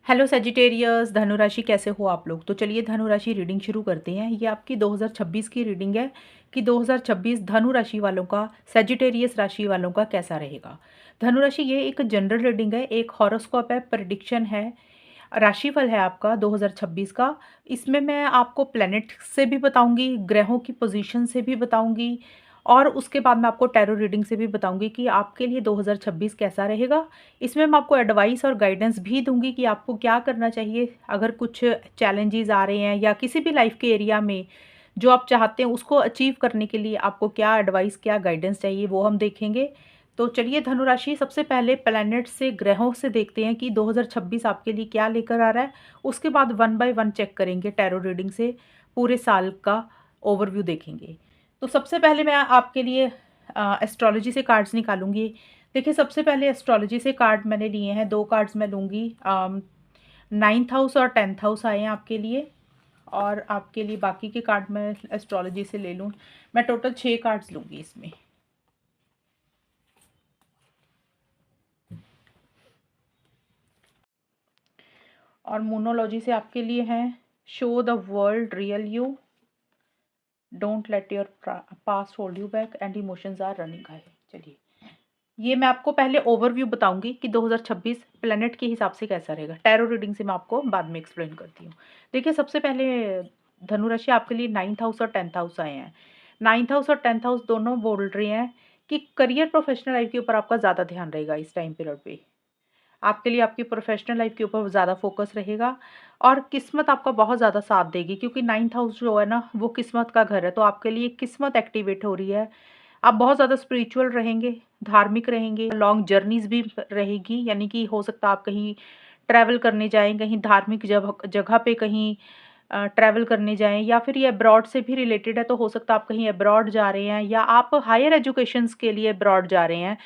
Hello Sagittarius, धनु राशि कैसे हो आप लोग। तो चलिए धनु राशि रीडिंग शुरू करते हैं। ये आपकी 2026 की रीडिंग है कि 2026 धनु राशि वालों का, सेजिटेरियस राशि वालों का कैसा रहेगा। धनु राशि ये एक जनरल रीडिंग है, एक हॉरोस्कोप है, प्रेडिक्शन है, राशिफल है आपका 2026 का। इसमें मैं आपको प्लैनेट से भी बताऊंगी, ग्रहों की पोजीशन से भी बताऊंगी, और उसके बाद मैं आपको टैरो रीडिंग से भी बताऊंगी कि आपके लिए 2026 कैसा रहेगा। इसमें मैं आपको एडवाइस और गाइडेंस भी दूंगी कि आपको क्या करना चाहिए अगर कुछ चैलेंजेस आ रहे हैं या किसी भी लाइफ के एरिया में जो आप चाहते हैं उसको अचीव करने के लिए आपको क्या एडवाइस, क्या गाइडेंस चाहिए, वो हम देखेंगे। तो चलिए धनु राशि सबसे पहले प्लैनेट से, ग्रहों से देखते हैं कि 2026 आपके लिए क्या लेकर आ रहा है। उसके बाद वन बाय वन चेक करेंगे टैरो रीडिंग से, पूरे साल का ओवरव्यू देखेंगे। तो सबसे पहले मैं आपके लिए एस्ट्रोलॉजी से कार्ड्स निकालूंगी। देखिए सबसे पहले एस्ट्रोलॉजी से कार्ड मैंने लिए हैं, दो कार्ड्स मैं लूँगी। नाइन्थ हाउस और टेंथ हाउस आए हैं आपके लिए, और आपके लिए बाकी के कार्ड मैं एस्ट्रोलॉजी से ले लूँ। मैं टोटल 6 कार्ड्स लूँगी इसमें। और मोनोलॉजी से आपके लिए हैं, show the world real you, don't let your past hold you back, and emotions are running high. चलिए ये मैं आपको पहले ओवरव्यू बताऊंगी कि 2026 प्लेनेट के हिसाब से कैसा रहेगा। टैरो रीडिंग से मैं आपको बाद में एक्सप्लेन करती हूँ। देखिए सबसे पहले धनु राशि आपके लिए नाइन्थ हाउस और टेंथ हाउस आए हैं। नाइन्थ हाउस और टेंथ हाउस दोनों बोल रहे हैं कि करियर, प्रोफेशनल लाइफ के ऊपर आपका ज़्यादा ध्यान रहेगा इस टाइम पीरियड पे। आपके लिए आपकी प्रोफेशनल लाइफ के ऊपर ज़्यादा फोकस रहेगा, और किस्मत आपका बहुत ज़्यादा साथ देगी, क्योंकि नाइन्थ हाउस जो है ना वो किस्मत का घर है। तो आपके लिए किस्मत एक्टिवेट हो रही है। आप बहुत ज़्यादा स्पिरिचुअल रहेंगे, धार्मिक रहेंगे, लॉन्ग जर्नीज़ भी रहेगी, यानी कि हो सकता है आप कहीं ट्रैवल करने जाएँ, कहीं धार्मिक जगह जगह पे कहीं ट्रैवल करने जाएँ, या फिर ये अब्रॉड से भी रिलेटेड है तो हो सकता है आप कहीं अब्रॉड जा रहे हैं, या आप हायर एजुकेशंस के लिए अब्रॉड जा रहे हैं।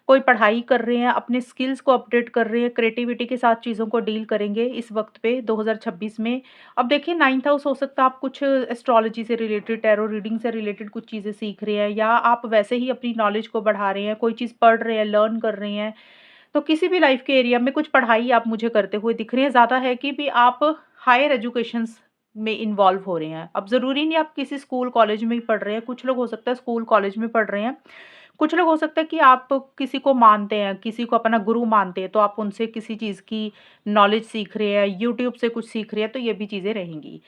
कोई पढ़ाई कर रहे हैं, अपने स्किल्स को अपडेट कर रहे हैं, क्रिएटिविटी के साथ चीज़ों को डील करेंगे इस वक्त पे 2026 में। अब देखिए नाइन्थ हाउस हो सकता है आप कुछ एस्ट्रोलॉजी से रिलेटेड, टैरो रीडिंग से रिलेटेड कुछ चीज़ें सीख रहे हैं, या आप वैसे ही अपनी नॉलेज को बढ़ा रहे हैं, कोई चीज़ पढ़ रहे हैं, लर्न कर रहे हैं। तो किसी भी लाइफ के एरिया में कुछ पढ़ाई आप मुझे करते हुए दिख रहे हैं। ज़्यादा है कि भी आप हायर एजुकेशंस में इन्वॉल्व हो रहे हैं। अब ज़रूरी नहीं आप किसी स्कूल कॉलेज में ही पढ़ रहे हैं, कुछ लोग हो सकता है स्कूल कॉलेज में पढ़ रहे हैं, कुछ लोग हो सकता है कि आप किसी को मानते हैं, किसी को अपना गुरु मानते हैं, तो आप उनसे किसी चीज़ की नॉलेज सीख रहे हैं, यूट्यूब से कुछ सीख रहे हैं, तो ये भी चीज़ें रहेंगी।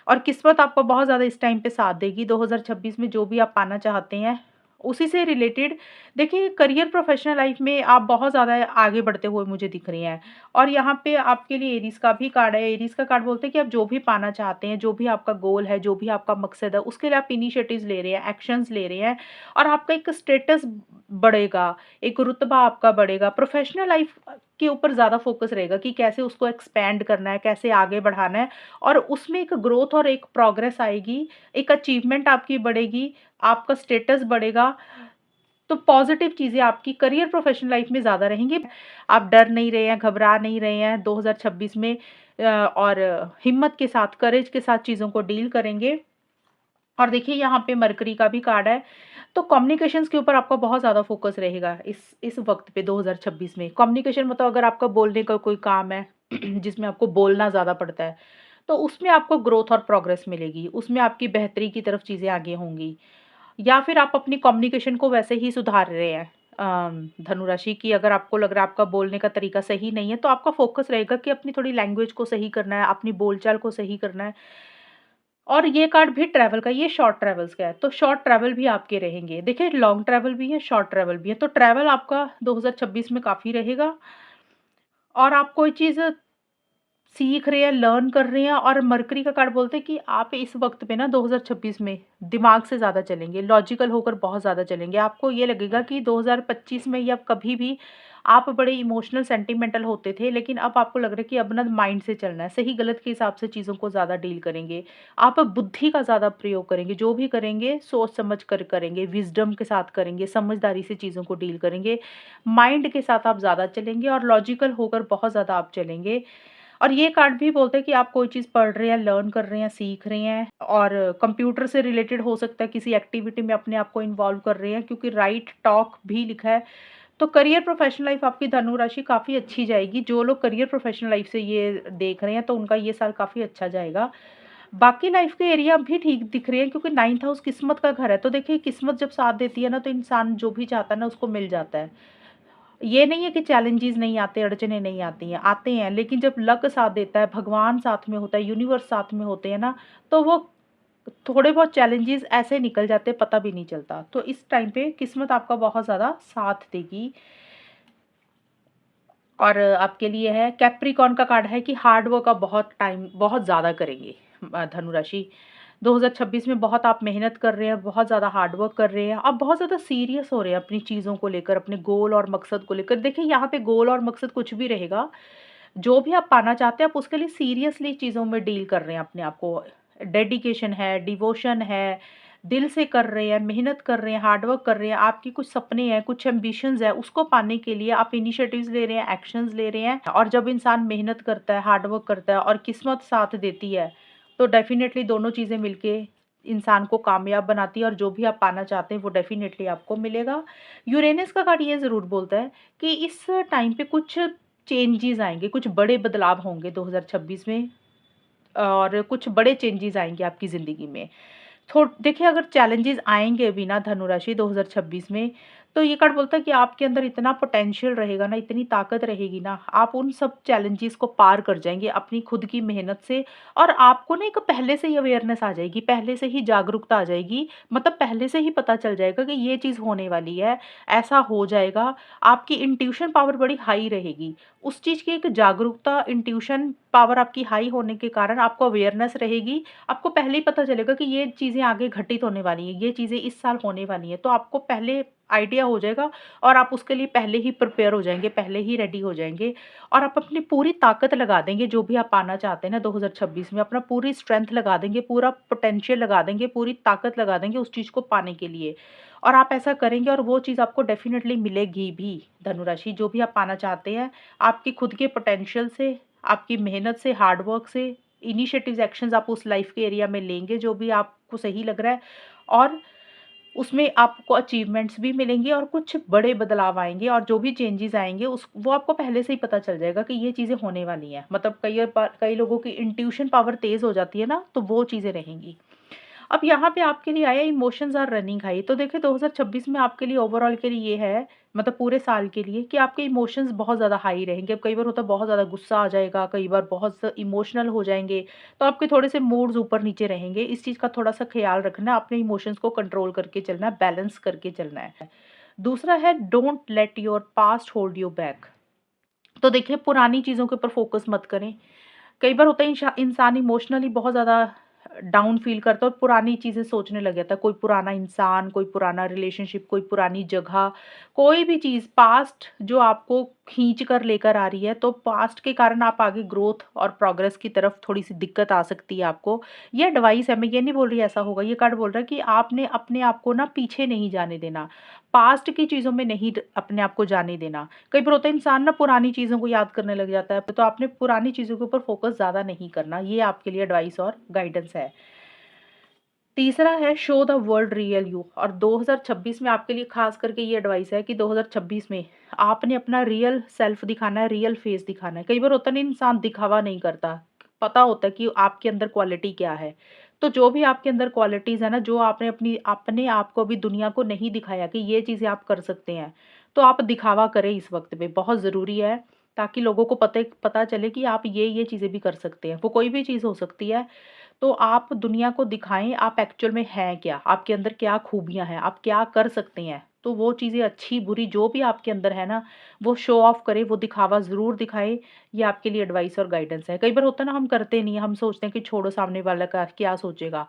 और किस्मत आपको बहुत ज़्यादा इस टाइम पे साथ देगी 2026 में, जो भी आप पाना चाहते हैं उसी से रिलेटेड। देखिए करियर, प्रोफेशनल लाइफ में आप बहुत ज़्यादा आगे बढ़ते हुए मुझे दिख रही हैं। और यहाँ पे आपके लिए एरीज़ का भी कार्ड है। एरीज़ का कार्ड बोलते हैं कि आप जो भी पाना चाहते हैं, जो भी आपका गोल है, जो भी आपका मकसद है, उसके लिए आप इनिशिएटिव्स ले रहे हैं, एक्शंस ले रहे हैं, और आपका एक स्टेटस बढ़ेगा, एक रुतबा आपका बढ़ेगा। प्रोफेशनल लाइफ के ऊपर ज़्यादा फोकस रहेगा कि कैसे उसको एक्सपैंड करना है, कैसे आगे बढ़ाना है, और उसमें एक ग्रोथ और एक प्रोग्रेस आएगी, एक अचीवमेंट आपकी बढ़ेगी, आपका स्टेटस बढ़ेगा। तो पॉजिटिव चीज़ें आपकी करियर, प्रोफेशनल लाइफ में ज़्यादा रहेंगी। आप डर नहीं रहे हैं, घबरा नहीं रहे हैं 2026 में, और हिम्मत के साथ, करेज के साथ चीज़ों को डील करेंगे। और देखिए यहाँ पे मरकरी का भी कार्ड है। तो कम्युनिकेशंस के ऊपर आपका बहुत ज़्यादा फोकस रहेगा इस वक्त पे 2026 में। कम्युनिकेशन मतलब अगर आपका बोलने का कोई काम है जिसमें आपको बोलना ज़्यादा पड़ता है, तो उसमें आपको ग्रोथ और प्रोग्रेस मिलेगी, उसमें आपकी बेहतरी की तरफ चीज़ें आगे होंगी। या फिर आप अपनी कम्युनिकेशन को वैसे ही सुधार रहे हैं, धनु राशि की, अगर आपको लग रहा है आपका बोलने का तरीका सही नहीं है, तो आपका फोकस रहेगा कि अपनी थोड़ी लैंग्वेज को सही करना है, अपनी बोलचाल को सही करना है। और ये कार्ड भी ट्रैवल का, ये शॉर्ट ट्रैवल्स का है, तो शॉर्ट ट्रैवल भी आपके रहेंगे। देखिए लॉन्ग ट्रैवल भी है, शॉर्ट ट्रैवल भी है, तो ट्रैवल आपका 2026 में काफ़ी रहेगा। और आप कोई चीज़ सीख रहे हैं, लर्न कर रहे हैं, और मरकरी का कार्ड बोलते हैं कि आप इस वक्त पे ना 2026 में दिमाग से ज़्यादा चलेंगे, लॉजिकल होकर बहुत ज़्यादा चलेंगे। आपको ये लगेगा कि 2025 में या कभी भी आप बड़े इमोशनल, सेंटिमेंटल होते थे, लेकिन अब आपको लग रहा है कि अब ना माइंड से चलना है, सही गलत के हिसाब से चीज़ों को ज़्यादा डील करेंगे। आप अब बुद्धि का ज़्यादा प्रयोग करेंगे, जो भी करेंगे सोच समझ कर करेंगे, विजडम के साथ करेंगे, समझदारी से चीज़ों को डील करेंगे, माइंड के साथ आप ज़्यादा चलेंगे, और लॉजिकल होकर बहुत ज़्यादा आप चलेंगे। और ये कार्ड भी बोलते हैं कि आप कोई चीज़ पढ़ रहे हैं, लर्न कर रहे हैं, सीख रहे हैं, और कंप्यूटर से रिलेटेड हो सकता है किसी एक्टिविटी में अपने आप को इन्वॉल्व कर रहे हैं, क्योंकि राइट टॉक भी लिखा है। तो करियर प्रोफेशनल लाइफ आपकी धनु राशि काफ़ी अच्छी जाएगी। जो लोग करियर प्रोफेशनल लाइफ से ये देख रहे हैं तो उनका ये साल काफ़ी अच्छा जाएगा। बाकी लाइफ के एरिया भी ठीक दिख रहे हैं क्योंकि 9th हाउस किस्मत का घर है। तो देखिए किस्मत जब साथ देती है ना तो इंसान जो भी चाहता है ना उसको मिल जाता है। ये नहीं है कि चैलेंजेस नहीं आते, अड़चनें नहीं आती हैं, आते हैं, लेकिन जब लक साथ देता है, भगवान साथ में होता है, यूनिवर्स साथ में होते हैं ना, तो वो थोड़े बहुत चैलेंजेस ऐसे निकल जाते हैं, पता भी नहीं चलता। तो इस टाइम पे किस्मत आपका बहुत ज़्यादा साथ देगी। और आपके लिए है कैप्रिकॉर्न का कार्ड है कि हार्ड वर्क आप बहुत ज़्यादा करेंगे। धनु राशि 2026 में बहुत आप मेहनत कर रहे हैं, बहुत ज़्यादा हार्ड वर्क कर रहे हैं, आप बहुत ज़्यादा सीरियस हो रहे हैं अपनी चीज़ों को लेकर, अपने गोल और मकसद को लेकर। देखिए यहाँ पे गोल और मकसद कुछ भी रहेगा, जो भी आप पाना चाहते हैं आप उसके लिए सीरियसली चीज़ों में डील कर रहे हैं अपने आप को। डेडिकेशन है, डिवोशन है, दिल से कर रहे हैं, मेहनत कर रहे हैं, हार्ड वर्क कर रहे हैं, आपकी कुछ सपने हैं, कुछ एम्बिशंस है, उसको पाने के लिए आप इनिशिएटिव्स ले रहे हैं, एक्शंस ले रहे हैं। और जब इंसान मेहनत करता है, हार्ड वर्क करता है और किस्मत साथ देती है, तो डेफ़िनेटली दोनों चीज़ें मिलके इंसान को कामयाब बनाती है और जो भी आप पाना चाहते हैं वो डेफ़िनेटली आपको मिलेगा। यूरेनस का कार्ड ये ज़रूर बोलता है कि इस टाइम पे कुछ चेंजेज़ आएँगे, कुछ बड़े बदलाव होंगे 2026 में और कुछ बड़े चेंजेज़ आएँगे आपकी ज़िंदगी में। देखिए अगर चैलेंजेस आएँगे भी ना धनु राशि 2026 में, तो ये कार्ड बोलता है कि आपके अंदर इतना पोटेंशियल रहेगा ना, इतनी ताकत रहेगी ना, आप उन सब चैलेंजेस को पार कर जाएँगे अपनी खुद की मेहनत से। और आपको ना एक पहले से ही अवेयरनेस आ जाएगी, पहले से ही जागरूकता आ जाएगी, मतलब पहले से ही पता चल जाएगा कि ये चीज़ होने वाली है, ऐसा हो जाएगा। आपकी इंट्यूशन पावर बड़ी हाई रहेगी। उस चीज़ की एक जागरूकता, इंट्यूशन पावर आपकी हाई होने के कारण आपको अवेयरनेस रहेगी। आपको पहले ही पता चलेगा कि ये चीज़ें आगे घटित होने वाली हैं, ये चीज़ें इस साल होने वाली हैं, तो आपको पहले आइडिया हो जाएगा और आप उसके लिए पहले ही प्रिपेयर हो जाएँगे, पहले ही रेडी हो जाएँगे और आप अपनी पूरी ताकत लगा देंगे, जो भी आप पाना चाहते हैं ना 2026 में, अपना पूरी स्ट्रेंथ लगा देंगे, पूरा पोटेंशियल लगा देंगे, पूरी ताकत लगा देंगे उस चीज़ को पाने के लिए। और आप ऐसा करेंगे और वो चीज़ आपको डेफ़िनिटली मिलेगी भी। धनु राशि जो भी आप पाना चाहते हैं, आपकी खुद के पोटेंशियल से, आपकी मेहनत से, हार्ड वर्क से, इनिशिएटिव्स, एक्शंस आप उस लाइफ के एरिया में लेंगे जो भी आपको सही लग रहा है और उसमें आपको अचीवमेंट्स भी मिलेंगी और कुछ बड़े बदलाव आएँगे और जो भी चेंजेज़ आएँगे उस वो आपको पहले से ही पता चल जाएगा कि ये चीज़ें होने वाली हैं। मतलब कई लोगों की इंट्यूशन पावर तेज़ हो जाती है ना, तो वो चीज़ें रहेंगी। अब यहाँ पे आपके लिए आया इमोशंस आर रनिंग हाई। तो देखिए 2026 में आपके लिए ओवरऑल के लिए ये है, मतलब पूरे साल के लिए, कि आपके इमोशंस बहुत ज़्यादा हाई रहेंगे। अब कई बार होता है बहुत ज़्यादा गुस्सा आ जाएगा, कई बार बहुत इमोशनल हो जाएँगे, तो आपके थोड़े से मूड्स ऊपर-नीचे रहेंगे। इस चीज़ का थोड़ा-सा ख़्याल रखना है, अपने इमोशंस को कंट्रोल करके चलना है, बैलेंस करके चलना है। दूसरा है don't let your past hold you back. तो देखिए पुरानी चीज़ों के ऊपर फ़ोकस मत करें। कई बार होता है इंसान इमोशनली बहुत ज़्यादा डाउन फ़ील करता है और पुरानी चीज़ें सोचने लग जाता है। कोई पुराना इंसान, कोई पुराना रिलेशनशिप, कोई पुरानी जगह, कोई भी चीज़ पास्ट जो आपको खींच कर लेकर आ रही है, तो पास्ट के कारण आप आगे ग्रोथ और प्रोग्रेस की तरफ थोड़ी-सी दिक्कत आ सकती है आपको। ये एडवाइस है, मैं ये नहीं बोल रही ऐसा होगा। ये कार्ड बोल रहा है कि आपने अपने आप को ना पीछे नहीं जाने देना। पास्ट की चीज़ों में नहीं अपने आप को जाने देना। कई बार होता है इंसान ना पुरानी चीज़ों को याद करने लग जाता है, तो आपने पुरानी चीज़ों के ऊपर फ़ोकस ज़्यादा नहीं करना, ये आपके लिए एडवाइस और गाइडेंस है। तीसरा है show the world real you. और 2026 में आपके लिए ख़ास करके ये एडवाइस है कि 2026 में आपने अपना रियल सेल्फ दिखाना है, रियल फेस दिखाना है। कई बार होता है ना इंसान दिखावा नहीं करता, पता होता है कि आपके अंदर क्वालिटी क्या है। तो जो भी आपके अंदर क्वालिटीज़ है ना, जो आपने अपने आप को अभी दुनिया को नहीं दिखाया कि ये चीज़ें आप कर सकते हैं, तो आप दिखावा करें इस वक़्त पे, बहुत ज़रूरी है, ताकि लोगों को पता चले कि आप ये चीज़ें भी कर सकते हैं। वो कोई भी चीज़ हो सकती है, तो आप दुनिया को दिखाएँ आप एक्चुअल में हैं क्या? आपके अंदर क्या खूबियाँ हैं? आप क्या कर सकते हैं? तो वो चीज़ें अच्छी-बुरी जो भी आपके अंदर है ना, वो शो ऑफ करें, वो दिखावा ज़रूर दिखाएँ। ये आपके लिए एडवाइस और गाइडेंस है। कई बार होता है ना हम करते नहीं हैं, हम सोचते हैं कि छोड़ो सामने वाला का क्या सोचेगा?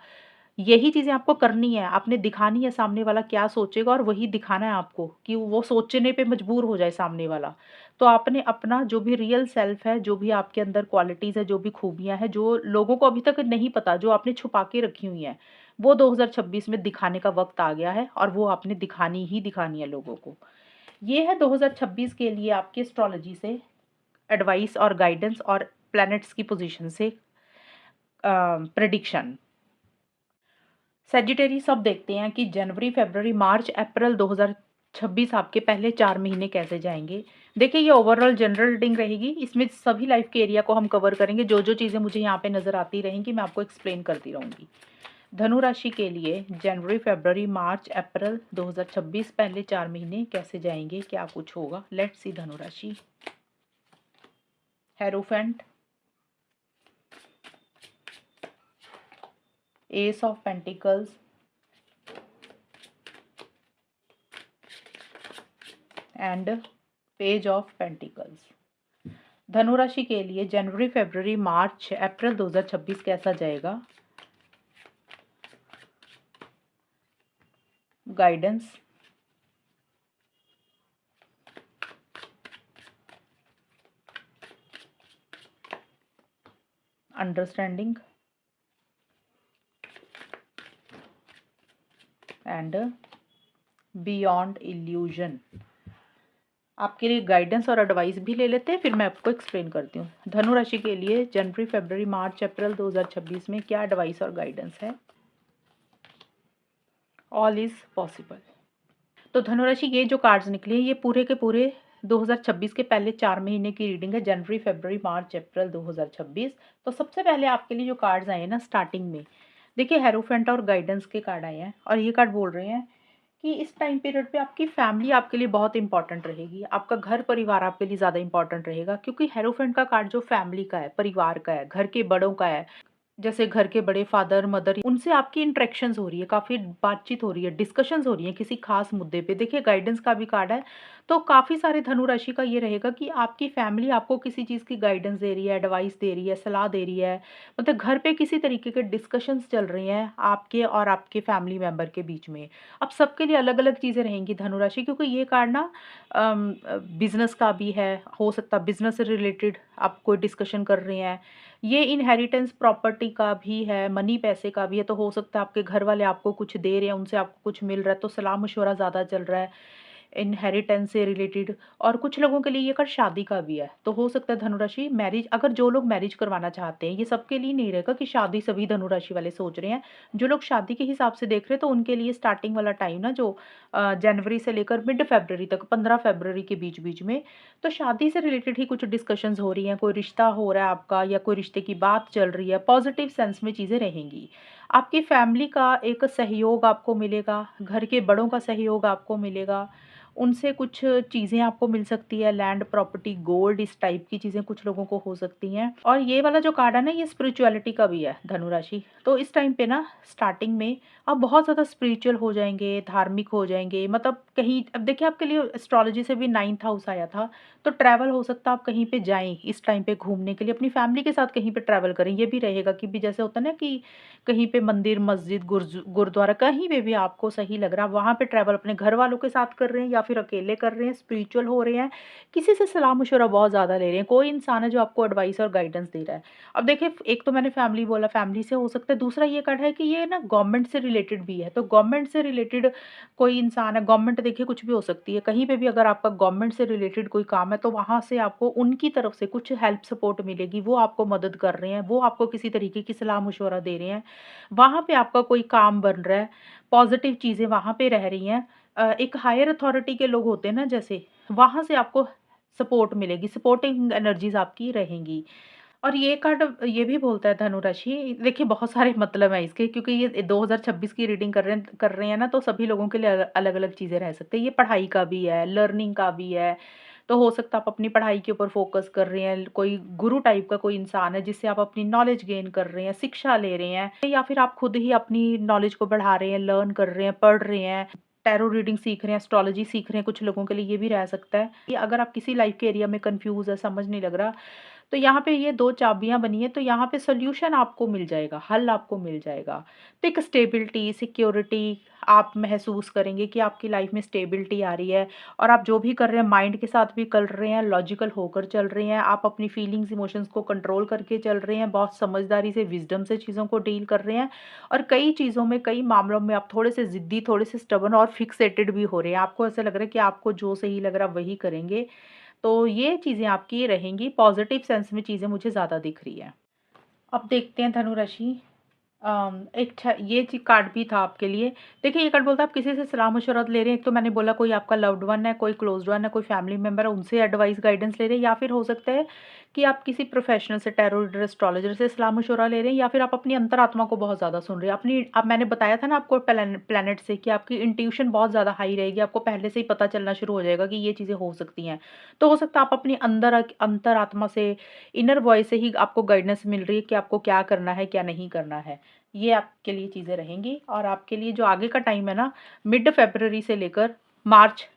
यही चीज़ें आपको करनी है, आपने दिखानी है सामने वाला क्या सोचेगा और वही दिखाना है आपको कि वो सोचने पे मजबूर हो जाए सामने वाला। तो आपने अपना जो भी रियल सेल्फ है, जो भी आपके अंदर क्वालिटीज़ है, जो भी खूबियाँ हैं, जो लोगों को अभी तक नहीं पता, जो आपने छुपा के रखी हुई हैं, वो 2026 में दिखाने का वक़्त आ गया है और वो आपने दिखानी ही दिखानी है लोगों को। ये है 2026 के लिए आपकी एस्ट्रोलॉजी से एडवाइस और गाइडेंस और प्लैनेट्स की पोज़ीशन से प्रेडिक्शन। सैजिटेरियस अब देखते हैं कि जनवरी, फ़रवरी, मार्च, अप्रैल 26 आपके पहले 4 महीने कैसे जाएँगे। देखिए ये ओवरऑल जनरल रीडिंग रहेगी, इसमें सभी लाइफ़ के एरिया को हम कवर करेंगे, जो-जो चीज़ें मुझे यहाँ पे नज़र आती रहेंगी मैं आपको एक्सप्लेन करती रहूँगी। धनु राशि के लिए जनवरी, फ़रवरी, मार्च, अप्रैल 2026 पहले 4 महीने कैसे जाएँगे, क्या कुछ होगा? लेट्स सी धनु राशि। Hierophant, S of pentacles, and page of pentacles. धनु राशि के लिए जनवरी, फ़रवरी, मार्च, अप्रैल 2026 कैसा जाएगा? Guidance, understanding and beyond illusion. आपके लिए गाइडेंस और एडवाइस भी ले लेते हैं, फिर मैं आपको एक्सप्लेन करती हूँ। धनु राशि के लिए जनवरी, फ़रवरी, मार्च, अप्रैल 2026 में क्या एडवाइस और गाइडेंस है? All is possible. तो धनु राशि ये जो कार्ड्स निकले ये पूरे के पूरे 2026 के पहले 4 महीने की रीडिंग है, जनवरी, फ़रवरी, मार्च, अप्रैल 2026। तो सबसे पहले आपके लिए जो कार्ड्स आए हैं ना स्टार्टिंग में, देखिए हेरोफेंट और गाइडेंस के कार्ड आए हैं और ये कार्ड बोल रहे हैं कि इस टाइम पीरियड पे आपकी फैमिली आपके लिए बहुत इंपॉर्टेंट रहेगी, आपका घर परिवार आपके लिए ज़्यादा इंपॉर्टेंट रहेगा, क्योंकि हेरोफेंट का कार्ड जो फैमिली का है, परिवार का है, घर के बड़ों का है, जैसे घर के बड़े फादर मदर, उनसे आपकी इंटरेक्शंस हो रही है, काफ़ी बातचीत हो रही है, डिस्कशंस हो रही है किसी खास मुद्दे पे। देखिए गाइडेंस का भी कार्ड है, तो काफ़ी सारे धनु राशि का ये रहेगा कि आपकी फैमिली आपको किसी चीज़ की गाइडेंस दे रही है, एडवाइस दे रही है, सलाह दे रही है, मतलब घर पे किसी तरीके के डिस्कशंस चल रही हैं आपके और आपके फैमिली मेंबर के बीच में। अब सबके लिए अलग अलग चीज़ें रहेंगी धनु राशि, क्योंकि ये कार्ड ना बिजनेस का भी है, हो सकता है बिजनेस से रिलेटेड आप कोई डिस्कशन कर रहे हैं, ये इनहेरिटेंस प्रॉपर्टी का भी है, मनी पैसे का भी है, तो हो सकता है आपके घर वाले आपको कुछ दे रहे हैं, उनसे आपको कुछ मिल रहा है, तो सलाह-मशवरा ज़्यादा चल रहा है, इनहेरिटेंस से रिलेटेड। और कुछ लोगों के लिए ये कर शादी का भी है, तो हो सकता है धनुराशि मैरिज, अगर जो लोग मैरिज करवाना चाहते हैं, ये सबके लिए नहीं रहेगा कि शादी सभी धनुराशि वाले सोच रहे हैं। जो लोग शादी के हिसाब से देख रहे हैं, तो उनके लिए स्टार्टिंग वाला टाइम ना जो जनवरी से लेकर मिड फरवरी तक, 15 फरवरी के बीच-बीच में, तो शादी से रिलेटेड ही कुछ डिस्कशंस हो रही हैं, कोई रिश्ता हो रहा है आपका या कोई रिश्ते की बात चल रही है, पॉजिटिव सेंस में चीज़ें रहेंगी। आपकी फैमिली का एक सहयोग आपको मिलेगा, घर के बड़ों का सहयोग आपको मिलेगा, उनसे कुछ चीज़ें आपको मिल सकती है, लैंड, प्रॉपर्टी, गोल्ड, इस टाइप की चीज़ें कुछ लोगों को हो सकती हैं। और ये वाला जो कार्ड है ना, ये स्पिरिचुअलिटी का भी है धनु राशि। तो इस टाइम पे ना स्टार्टिंग में आप बहुत ज़्यादा स्पिरिचुअल हो जाएँगे, धार्मिक हो जाएँगे, मतलब कहीं अब देखिए आपके लिए एस्ट्रोलॉजी से भी 9th हाउस आया था, तो ट्रैवल हो सकता है आप कहीं पे जाएँ इस टाइम पे घूमने के लिए, अपनी फैमिली के साथ कहीं पे ट्रैवल करें। ये भी रहेगा कि भी जैसे होता है ना कि कहीं पे मंदिर, मस्जिद, गुरुद्वारा, कहीं पे भी आपको सही लग रहा है, वहाँ पे ट्रैवल अपने घर वालों के साथ कर रहे हैं या फिर अकेले कर रहे हैं, स्पिरिचुअल हो रहे हैं, किसी से सलाह-मशवरा बहुत ज़्यादा ले रहे हैं। कोई इंसान है जो आपको एडवाइस और गाइडेंस दे रहा है। अब देखिए एक तो मैंने फैमिली बोला, फैमिली से हो सकता है, दूसरा ये कार्ड है कि ये ना गवर्नमेंट से रिलेटेड भी है, तो गवर्नमेंट से रिलेटेड कोई इंसान है, गवर्नमेंट देखिए कुछ भी हो सकती है, कहीं पे भी अगर आपका गवर्नमेंट से रिलेटेड कोई काम है, तो वहाँ से आपको उनकी तरफ से कुछ हेल्प सपोर्ट मिलेगी, वो आपको मदद कर रहे हैं, वो आपको किसी तरीके की सलाह-मशवरा दे रहे हैं। वहाँ पे आपका कोई काम बन रहा है, पॉज़िटिव चीज़ें वहाँ पे रह रही हैं। एक हायर अथॉरिटी के लोग होते हैं ना जैसे, वहाँ से आपको सपोर्ट मिलेगी, सपोर्टिंग एनर्जीज़ आपकी रहेंगी। और ये कार्ड ये भी बोलता है धनु राशि, देखिए बहुत सारे मतलब हैं इसके, क्योंकि ये 2026 की रीडिंग कर रहे हैं ना, तो सभी लोगों के लिए अलग-अलग चीज़ें रह सकती हैं। ये पढ़ाई का भी है, लर्निंग का भी है, तो हो सकता है आप अपनी पढ़ाई के ऊपर फ़ोकस कर रहे हैं, कोई गुरु टाइप का कोई इंसान है जिससे आप अपनी नॉलेज गेन कर रहे हैं, शिक्षा ले रहे हैं, या फिर आप खुद ही अपनी नॉलेज को बढ़ा रहे हैं, लर्न कर रहे हैं, पढ़ रहे हैं, टैरो रीडिंग सीख रहे हैं, एस्ट्रोलॉजी सीख रहे हैं, कुछ लोगों के लिए ये भी रह सकता है। कि अगर आप किसी लाइफ़ के एरिया में कन्फ्यूज़ है, समझ नहीं लग रहा, तो यहाँ पे ये 2 चाबियाँ बनी हैं, तो यहाँ पे सॉल्यूशन आपको मिल जाएगा, हल आपको मिल जाएगा। तो एक स्टेबिलिटी, सिक्योरिटी आप महसूस करेंगे कि आपकी लाइफ़ में स्टेबिलिटी आ रही है, और आप जो भी कर रहे हैं माइंड के साथ भी कर रहे हैं, लॉजिकल होकर चल रहे हैं, आप अपनी फीलिंग्स, इमोशंस को कंट्रोल करके चल रहे हैं, बहुत समझदारी से, विज़डम से चीज़ों को डील कर रहे हैं, और कई चीज़ों में, कई मामलों में आप थोड़े से ज़िद्दी, थोड़े से स्टबर्न और फिक्सेटेड भी हो रहे हैं। आपको ऐसा लग रहा है कि आपको जो सही लग रहा है वही करेंगे। तो ये चीज़ें आपकी रहेंगी, पॉज़िटिव सेंस में चीज़ें मुझे ज़्यादा दिख रही हैं। अब देखते हैं धनु राशि, ये कार्ड भी था आपके लिए। देखिए, ये कार्ड बोलता है आप किसी से सलाह मशवरा ले रहे हैं। एक तो मैंने बोला कोई आपका लव्ड वन है, कोई क्लोज्ड वन है, कोई फैमिली मेंबर है, उनसे एडवाइस गाइडेंस ले रहे हैं, या फिर हो सकता है कि आप किसी प्रोफेशनल से, टैरो रीडर, एस्ट्रोलॉजर से सलाह मशवरा ले रहे हैं, या फिर आप अपनी अंतरात्मा को बहुत ज़्यादा सुन रहे हैं। अपनी, अब मैंने बताया था ना आपको प्लैनेट से कि आपकी इंट्यूशन बहुत ज़्यादा हाई रहेगी, आपको पहले से ही पता चलना शुरू हो जाएगा कि ये चीज़ें हो सकती हैं। तो हो सकता है आप अपनी अंतरात्मा से, इनर वॉइस से ही आपको गाइडेंस मिल रही है कि आपको क्या करना है, क्या नहीं करना है। ये आपके लिए चीज़ें रहेंगी। और आपके लिए जो आगे का टाइम है ना, मिड फ़रवरी से लेकर मार्च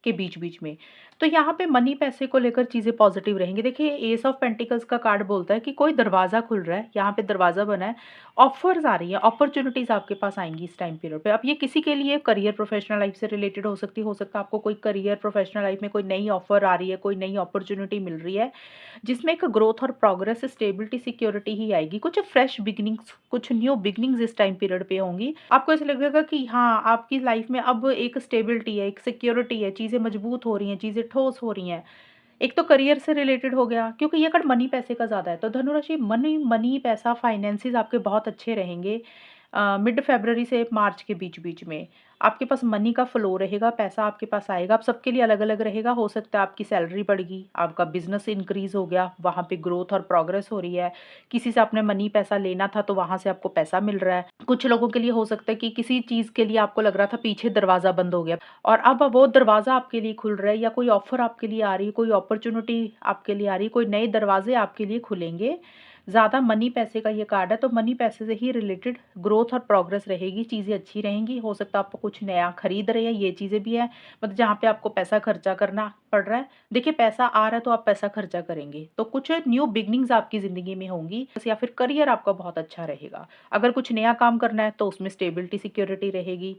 के बीच-बीच में, तो यहाँ पे मनी पैसे को लेकर चीज़ें पॉज़िटिव रहेंगी। देखिए, एस ऑफ पेंटिकल्स का कार्ड बोलता है कि कोई दरवाज़ा खुल रहा है, यहाँ पे दरवाज़ा बना है, ऑफ़र्स आ रही हैं, अपॉर्च्युनिटीज़ आपके पास आएँगी इस टाइम पीरियड पे। अब ये किसी के लिए करियर, प्रोफ़ेशनल लाइफ़ से रिलेटेड हो सकता है आपको कोई करियर, प्रोफ़ेशनल लाइफ़ में कोई नई ऑफ़र आ रही है, कोई नई अपॉर्च्युनिटी मिल रही है, जिसमें एक ग्रोथ और प्रोग्रेस, स्टेबिलिटी, सिक्योरिटी ही आएगी। कुछ फ्रेश बिगिनिंग्स, कुछ न्यू बिगिनिंग्स इस टाइम पीरियड पे होंगी। आपको ऐसा लगेगा कि हाँ, आपकी लाइफ में अब एक स्टेबिलिटी है, एक सिक्योरिटी है, चीज़ें मजबूत हो रही हैं, चीज़ें ठोस हो रही हैं। एक तो करियर से रिलेटेड हो गया, क्योंकि ये कार्ड मनी पैसे का ज़्यादा है, तो धनुराशि मनी मनी पैसा, फाइनेंसेस आपके बहुत अच्छे रहेंगे। मिड फ़रवरी से मार्च के बीच-बीच में आपके पास मनी का फ्लो रहेगा, पैसा आपके पास आएगा। अब सबके लिए अलग-अलग रहेगा, हो सकता है आपकी सैलरी बढ़ गई, आपका बिज़नेस इंक्रीज़ हो गया, वहाँ पे ग्रोथ और प्रोग्रेस हो रही है। किसी से आपने मनी पैसा लेना था, तो वहाँ से आपको पैसा मिल रहा है। कुछ लोगों के लिए हो सकता है कि किसी चीज़ के लिए आपको लग रहा था पीछे दरवाज़ा बंद हो गया, और अब वो दरवाज़ा आपके लिए खुल रहा है, या कोई ऑफ़र आपके लिए आ रही है, कोई अपॉर्च्युनिटी आपके लिए आ रही है, कोई नए दरवाज़े आपके लिए खुलेंगे। ज़्यादा मनी पैसे का ये कार्ड है, तो मनी पैसे से ही रिलेटेड ग्रोथ और प्रोग्रेस रहेगी, चीज़ें अच्छी रहेंगी। हो सकता है आप कुछ नया खरीद रहे हैं, ये चीज़ें भी हैं। मतलब जहाँ पे आपको पैसा खर्चा करना पड़ रहा है, देखिए पैसा आ रहा है तो आप पैसा खर्चा करेंगे, तो कुछ न्यू बिगिनिंग्स आपकी ज़िंदगी में होंगी, या फिर करियर आपका बहुत अच्छा रहेगा। अगर कुछ नया काम करना है तो उसमें स्टेबिलिटी, सिक्योरिटी रहेगी।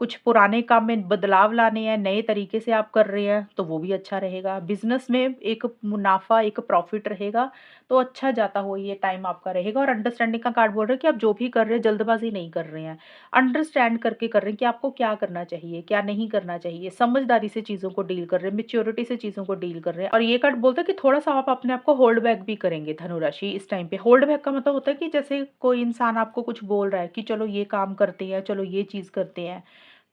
कुछ पुराने काम में बदलाव लाने हैं, नए तरीके से आप कर रहे हैं, तो वो भी अच्छा रहेगा। बिज़नेस में एक मुनाफ़ा, एक प्रॉफ़िट रहेगा, तो अच्छा जाता हुआ ये टाइम आपका रहेगा। और अंडरस्टैंडिंग का कार्ड बोल रहा है कि आप जो भी कर रहे हैं, जल्दबाज़ी नहीं कर रहे हैं। अंडरस्टैंड करके कर रहे हैं कि आपको क्या करना चाहिए, क्या नहीं करना चाहिए। समझदारी से चीज़ों को डील कर रहे हैं, मैच्योरिटी से चीज़ों को डील कर रहे हैं। और ये कार्ड बोलता है कि थोड़ा-सा आप अपने आप को होल्ड बैक भी करेंगे धनुराशि इस टाइम पे। होल्ड बैक का मतलब होता है कि जैसे कोई इंसान आपको कुछ बोल रहा है कि चलो ये काम करते हैं, चलो ये चीज़ करते हैं।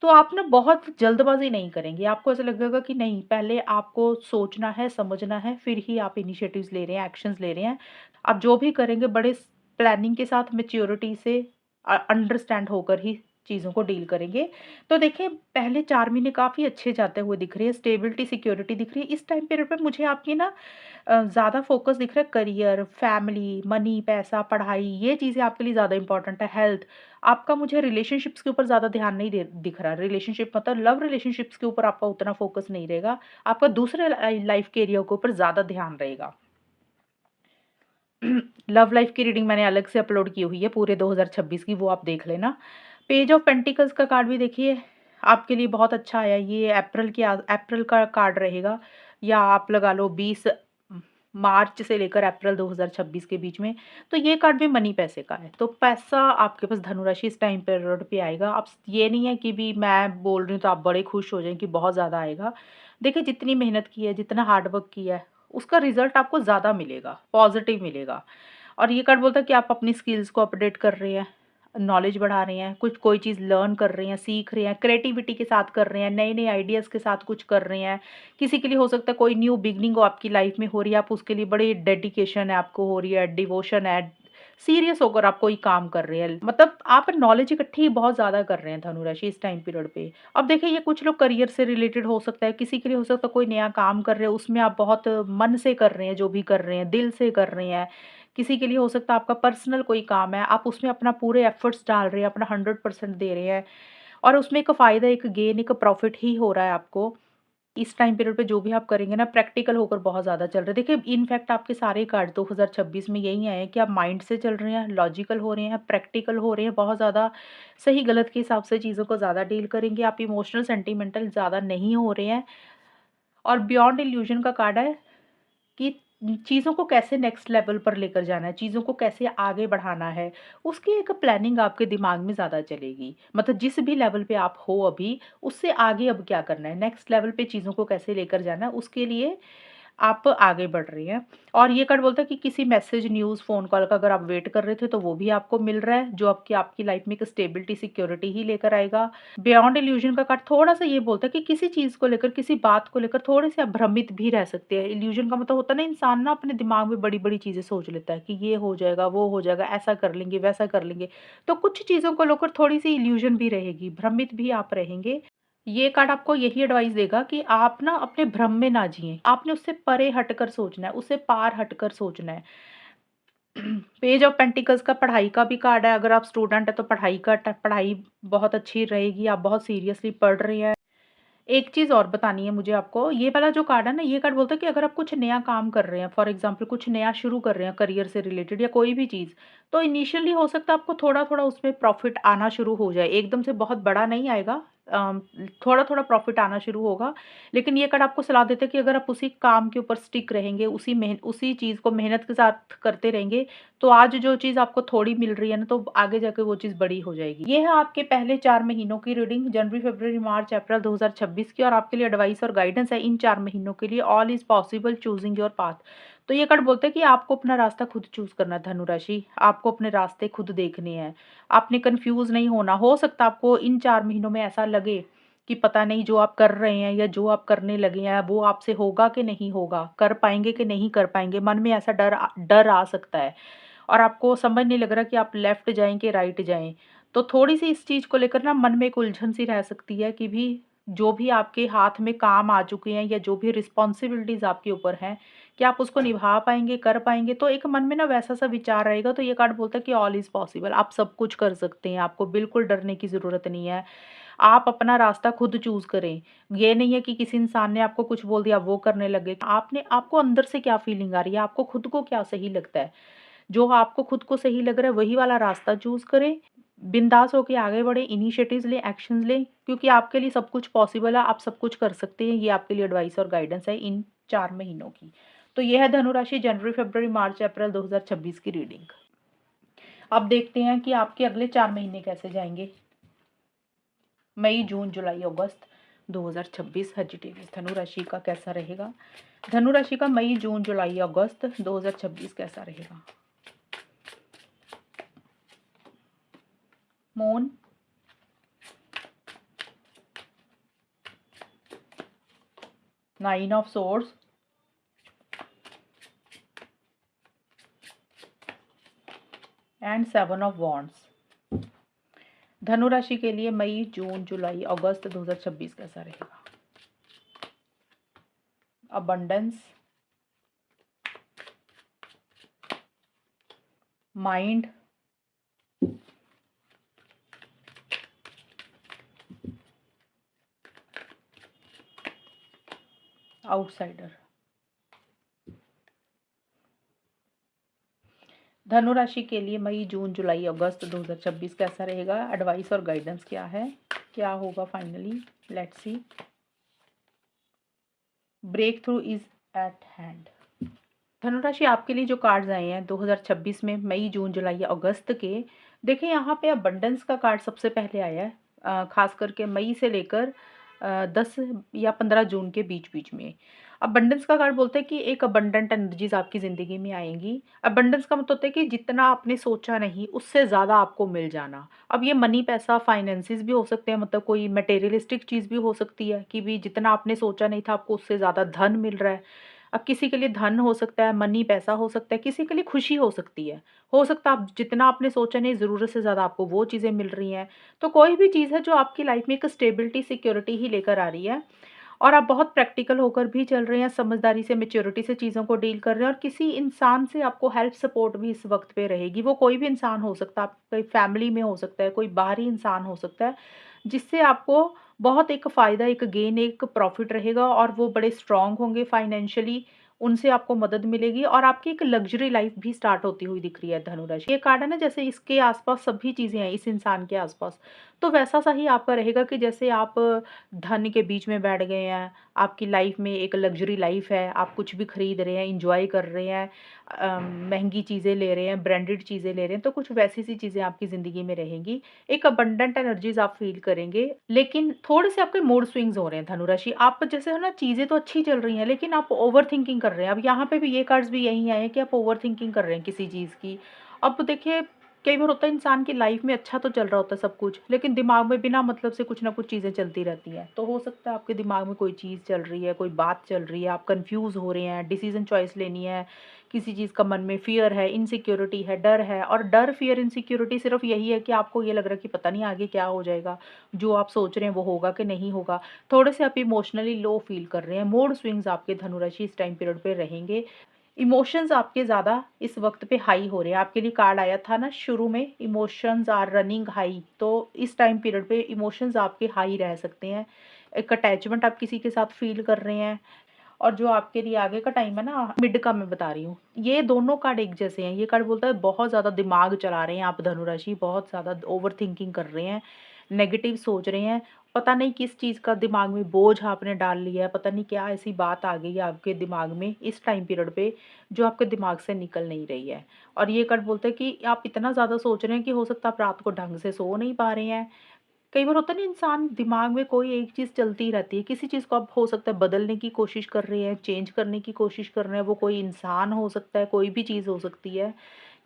तो आप ना बहुत जल्दबाज़ी नहीं करेंगे, आपको ऐसा लगेगा कि नहीं, पहले आपको सोचना है, समझना है, फिर ही आप इनिशिएटिव्स ले रहे हैं, एक्शंस ले रहे हैं। आप जो भी करेंगे बड़े प्लानिंग के साथ, मैच्योरिटी से, अंडरस्टैंड होकर ही चीज़ों को डील करेंगे। तो देखिए, पहले 4 महीने काफ़ी अच्छे जाते हुए दिख रहे हैं, स्टेबिलिटी, सिक्योरिटी दिख रही है। इस टाइम पीरियड पे मुझे आपकी ना ज़्यादा फ़ोकस दिख रहा है करियर, फैमिली, मनी, पैसा, पढ़ाई, ये चीज़ें आपके लिए ज़्यादा इम्पोर्टेंट है, हेल्थ। आपका मुझे रिलेशनशिप्स के ऊपर ज़्यादा ध्यान नहीं दिख रहा। रिलेशनशिप मतलब लव रिलेशनशिप्स के ऊपर आपका उतना फ़ोकस नहीं रहेगा। आपका दूसरे लाइफ़ के एरिया के ऊपर ज़्यादा ध्यान रहेगा। लव लाइफ़ की रीडिंग मैंने अलग से अपलोड की हुई है पूरे 2026 की, वो आप देख लेना। पेज ऑफ पेंटिकल्स का कार्ड भी देखिए, आपके लिए बहुत अच्छा आया। ये अप्रैल का कार्ड रहेगा, या आप लगा लो 20 मार्च से लेकर अप्रैल 2026 के बीच में। तो ये कार्ड भी मनी पैसे का है, तो पैसा आपके पास धनुराशि इस टाइम पीरियड पे आएगा। अब ये नहीं है कि भी मैं बोल रही हूँ तो आप बड़े खुश हो जाएँ कि बहुत ज़्यादा आएगा। देखिए, जितनी मेहनत की है, जितना हार्ड वर्क किया है, उसका रिज़ल्ट आपको ज़्यादा मिलेगा, पॉज़िटिव मिलेगा। और ये कार्ड बोलता है कि आप अपनी स्किल्स को अपडेट कर रहे हैं, नॉलेज बढ़ा रहे हैं, कुछ कोई चीज़ लर्न कर रहे हैं, सीख रहे हैं, क्रिएटिविटी के साथ कर रहे हैं, नए-नए आइडियाज़ के साथ कुछ कर रहे हैं। किसी के लिए हो सकता है कोई न्यू बिगिनिंग हो आपकी लाइफ में हो रही है, आप उसके लिए बड़ी डेडिकेशन है आपको हो रही है, डिवोशन है, सीरियस होकर आप कोई काम कर रहे हैं। मतलब आप नॉलेज इकट्ठी बहुत ज़्यादा कर रहे हैं धनुराशि इस टाइम पीरियड पे। अब देखिए, ये कुछ लोग करियर से रिलेटेड हो सकता है, किसी के लिए हो सकता है कोई नया काम कर रहे हैं, उसमें आप बहुत मन से कर रहे हैं, जो भी कर रहे हैं, दिल से कर रहे हैं। किसी के लिए हो सकता है आपका पर्सनल कोई काम है, आप उसमें अपना पूरे एफर्ट्स डाल रहे हैं, अपना 100% दे रहे हैं, और उसमें एक फ़ायदा, एक गेन, एक प्रॉफ़िट ही हो रहा है आपको। इस टाइम पीरियड पे जो भी आप करेंगे ना, प्रैक्टिकल होकर बहुत ज़्यादा चल रहे हैं। देखिए, इनफैक्ट आपके सारे कार्ड 2026 में यही आए हैं कि आप माइंड से चल रहे हैं, लॉजिकल हो रहे हैं, प्रैक्टिकल हो रहे हैं, बहुत ज़्यादा सही गलत के हिसाब से चीज़ों को ज़्यादा डील करेंगे, आप इमोशनल, सेंटिमेंटल ज़्यादा नहीं हो रहे हैं। और बियॉन्ड इल्यूज़न का कार्ड है कि चीज़ों को कैसे नेक्स्ट लेवल पर लेकर जाना है, चीज़ों को कैसे आगे बढ़ाना है, उसकी एक प्लानिंग आपके दिमाग में ज़्यादा चलेगी। मतलब जिस भी लेवल पे आप हो अभी, उससे आगे अब क्या करना है, नेक्स्ट लेवल पे चीज़ों को कैसे लेकर जाना है, उसके लिए आप आगे बढ़ रही हैं। और ये कार्ड बोलता है कि किसी मैसेज, न्यूज़, फ़ोन कॉल का अगर आप वेट कर रहे थे तो वो भी आपको मिल रहा है, जो आपकी आपकी लाइफ़ में एक स्टेबिलिटी, सिक्योरिटी ही लेकर आएगा। बियॉन्ड इल्यूज़न का कार्ड थोड़ा-सा ये बोलता है कि किसी चीज़ को लेकर, किसी बात को लेकर थोड़े-से आप भ्रमित भी रह सकते हैं। इल्यूज़न का मतलब होता है ना, इंसान ना अपने दिमाग में बड़ी-बड़ी चीज़ें सोच लेता है कि ये हो जाएगा, वो हो जाएगा, ऐसा कर लेंगे, वैसा कर लेंगे। तो कुछ चीज़ों को लेकर थोड़ी-सी इल्यूज़न भी रहेगी, भ्रमित भी आप रहेंगे। ये कार्ड आपको यही एडवाइस देगा कि आप ना अपने भ्रम में ना जिएँ। आपने उससे परे हटकर सोचना है, उससे पार हटकर सोचना है। पेज ऑफ पेंटिकल्स का पढ़ाई का भी कार्ड है। अगर आप स्टूडेंट हैं तो पढ़ाई बहुत अच्छी रहेगी, आप बहुत सीरियसली पढ़ रही हैं। एक चीज़ और बतानी है मुझे आपको, ये वाला जो कार्ड है ना, ये कार्ड बोलता है कि अगर आप कुछ नया काम कर रहे हैं, फॉर एग्ज़ाम्पल कुछ नया शुरू कर रहे हैं करियर से रिलेटेड या कोई भी चीज़, तो इनिशियली हो सकता है आपको थोड़ा-थोड़ा उसमें प्रॉफ़िट आना शुरू हो जाए। एकदम से बहुत बड़ा नहीं आएगा, थोड़ा-थोड़ा प्रॉफ़िट आना शुरू होगा। लेकिन ये कार्ड आपको सलाह देता है कि अगर आप उसी काम के ऊपर स्टिक रहेंगे, उसी चीज़ को मेहनत के साथ करते रहेंगे, तो आज जो चीज़ आपको थोड़ी मिल रही है ना, तो आगे जाके वो चीज़ बड़ी हो जाएगी। ये है आपके पहले 4 महीनों की रीडिंग, जनवरी, फरवरी, मार्च, अप्रैल 2026 की, और आपके लिए एडवाइस और गाइडेंस है इन 4 महीनों के लिए। All is possible, choosing your path. तो ये कार्ड बोलता है कि आपको अपना रास्ता खुद चूज़ करना है धनु राशि, आपको अपने रास्ते खुद देखने हैं। आपने कन्फ्यूज़ नहीं होना। हो सकता है आपको इन 4 महीनों में ऐसा लगे कि पता नहीं जो आप कर रहे हैं या जो आप करने लगे हैं, वो आपसे होगा कि नहीं होगा, कर पाएँगे कि नहीं कर पाएँगे। मन में ऐसा डर आ सकता है। और आपको समझ नहीं लग रहा कि आप लेफ्ट जाएँ कि राइट जाएँ। तो थोड़ी-सी इस चीज़ को लेकर ना मन में एक उलझन-सी रह सकती है कि भी जो भी आपके हाथ में काम आ चुके हैं या जो भी रिस्पॉन्सिबिलिटीज़ आपके ऊपर हैं, क्या आप उसको निभा पाएँगे, कर पाएँगे? तो एक मन में ना वैसा-सा विचार रहेगा। तो ये कार्ड बोलता है कि ऑल इज़ पॉसिबल, आप सब कुछ कर सकते हैं, आपको बिल्कुल डरने की ज़रूरत नहीं है। आप अपना रास्ता खुद चूज़ करें। ये नहीं है कि किसी इंसान ने आपको कुछ बोल दिया, वो करने लगे। आपको अंदर से क्या फीलिंग आ रही है, आपको खुद को क्या सही लगता है? जो आपको खुद को सही लग रहा है वही वाला रास्ता चूज़ करें, बिंदास होके आगे बढ़ें, इनिशिएटिव्स लें, एक्शंस लें, क्योंकि आपके लिए सब कुछ पॉसिबल है, आप सब कुछ कर सकते हैं। ये आपके लिए एडवाइस और गाइडेंस है इन 4 महीनों की। तो ये है धनु राशि जनवरी, फरवरी, मार्च, अप्रैल 2026 की रीडिंग। अब देखते हैं कि आपके अगले 4 महीने कैसे जाएँगे। मई, जून, जुलाई, अगस्त 2026 सजिटेरियस धनु राशि का कैसा रहेगा? धनु राशि का मई, जून, जुलाई, अगस्त 2026 कैसा रहेगा? Moon, nine of swords, and 7 of wands. धनु राशि के लिए मई, जून, जुलाई, अगस्त 2026 कैसा रहेगा? Abundance, mind, outsider. धनु राशि के लिए मई, जून, जुलाई, अगस्त 2026 कैसा रहेगा? एडवाइस और गाइडेंस क्या है? क्या होगा finally? Let's see. Break through is at hand. धनु राशि आपके लिए जो कार्ड्स आए हैं 2026 में मई, जून, जुलाई या अगस्त के, देखिए यहाँ पे अबंडेंस का कार्ड सबसे पहले आया है, खास करके मई से लेकर 10 या 15 जून के बीच-बीच में। अबंडेंस का कार्ड बोलता है कि एक अबंडेंट एनर्जीज़ आपकी ज़िंदगी में आएँगी। अबंडेंस का मतलब होता है कि जितना आपने सोचा नहीं, उससे ज़्यादा आपको मिल जाना। अब ये मनी, पैसा, फाइनेंसेस भी हो सकते हैं, मतलब कोई मटेरियलिस्टिक चीज़ भी हो सकती है कि भी जितना आपने सोचा नहीं था, आपको उससे ज़्यादा धन मिल रहा है। अब किसी के लिए धन हो सकता है, मनी पैसा हो सकता है, किसी के लिए खुशी हो सकती है। हो सकता है आप जितना आपने सोचा नहीं, ज़रूरत से ज़्यादा आपको वो चीज़ें मिल रही हैं। तो कोई भी चीज़ है जो आपकी लाइफ़ में एक स्टेबिलिटी, सिक्योरिटी ही लेकर आ रही है, और आप बहुत प्रैक्टिकल होकर भी चल रहे हैं, समझदारी से, मैच्योरिटी से चीज़ों को डील कर रहे हैं, और किसी इंसान से आपको हेल्प सपोर्ट भी इस वक़्त पे रहेगी। वो कोई भी इंसान हो सकता है, आपकी फैमिली में हो सकता है, कोई बाहरी इंसान हो सकता है, जिससे आपको बहुत एक फ़ायदा, एक गेन, एक प्रॉफ़िट रहेगा, और वो बड़े स्ट्रॉन्ग होंगे फाइनेंशियली, उनसे आपको मदद मिलेगी, और आपकी एक लग्ज़री लाइफ़ भी स्टार्ट होती हुई दिख रही है धनु राशि। ये कार्ड है ना, जैसे इसके आस-पास सभी चीज़ें हैं इस इंसान के आस-पास, तो वैसा-सा ही आपका रहेगा कि जैसे आप धन के बीच में बैठ गए हैं, आपकी लाइफ़ में एक लग्ज़री लाइफ़ है, आप कुछ भी खरीद रहे हैं, एन्जॉय कर रहे हैं। महँगी चीज़ें ले रहे हैं, ब्रांडेड चीज़ें ले रहे हैं, तो कुछ वैसी सी चीज़ें आपकी ज़िंदगी में रहेंगी। एक अबंडेंट एनर्जीज़ आप फ़ील करेंगे, लेकिन थोड़े-से आपके मूड स्विंग्स हो रहे हैं धनु राशि। आप जैसे है ना, चीज़ें तो अच्छी चल रही हैं, लेकिन आप ओवरथिंकिंग कर रहे हैं। अब यहाँ पे भी ये कार्ड्स भी यही आए हैं कि आप ओवरथिंकिंग कर रहे हैं किसी चीज़ की। अब देखिए, कई बार होता है इंसान की लाइफ़ में अच्छा तो चल रहा होता है सब कुछ, लेकिन दिमाग में बिना मतलब से कुछ ना कुछ चीज़ें चलती रहती हैं। तो हो सकता है आपके दिमाग में कोई चीज़ चल रही है, कोई बात चल रही है, आप कन्फ्यूज़ हो रहे हैं, डिसीज़न चॉइस लेनी है, किसी चीज़ का मन में फ़ियर है, इनसिक्योरिटी है, डर है। और डर, फ़ियर, इनसिक्योरिटी सिर्फ़ यही है कि आपको ये लग रहा है कि पता नहीं आगे क्या हो जाएगा, जो आप सोच रहे हैं वो होगा कि नहीं होगा। थोड़े से आप इमोशनली लो फ़ील कर रहे हैं, मूड स्विंग्स आपके धनु राशि इस टाइम पीरियड पे रहेंगे। इमोशंस आपके ज़्यादा इस वक़्त पे हाई हो रहे हैं। आपके लिए कार्ड आया था ना शुरू में, इमोशंस आर रनिंग हाई, तो इस टाइम पीरियड पे इमोशंस आपके हाई रह सकते हैं। एक अटैचमेंट आप किसी के साथ फ़ील कर रहे हैं। और जो आपके लिए आगे का टाइम है ना, मिड का मैं बता रही हूँ। ये दोनों कार्ड एक जैसे हैं। ये कार्ड बोलता है बहुत ज़्यादा दिमाग चला रहे हैं आप धनु राशि, बहुत ज़्यादा ओवरथिंकिंग कर रहे हैं, नेगेटिव सोच रहे हैं। पता नहीं किस चीज़ का दिमाग में बोझ आपने डाल लिया है, पता नहीं क्या ऐसी बात आ गई है आपके दिमाग में इस टाइम पीरियड पे, जो आपके दिमाग से निकल नहीं रही है। और ये कार्ड बोलता है कि आप इतना ज़्यादा सोच रहे हैं कि हो सकता है आप रात को ढंग से सो नहीं पा रहे हैं। कई बार होता है ना, इंसान दिमाग में कोई एक चीज़ चलती रहती है, किसी चीज़ को आप हो सकता है बदलने की कोशिश कर रहे हैं, चेंज करने की कोशिश कर रहे हैं, वो कोई इंसान हो सकता है, कोई भी चीज़ हो सकती है।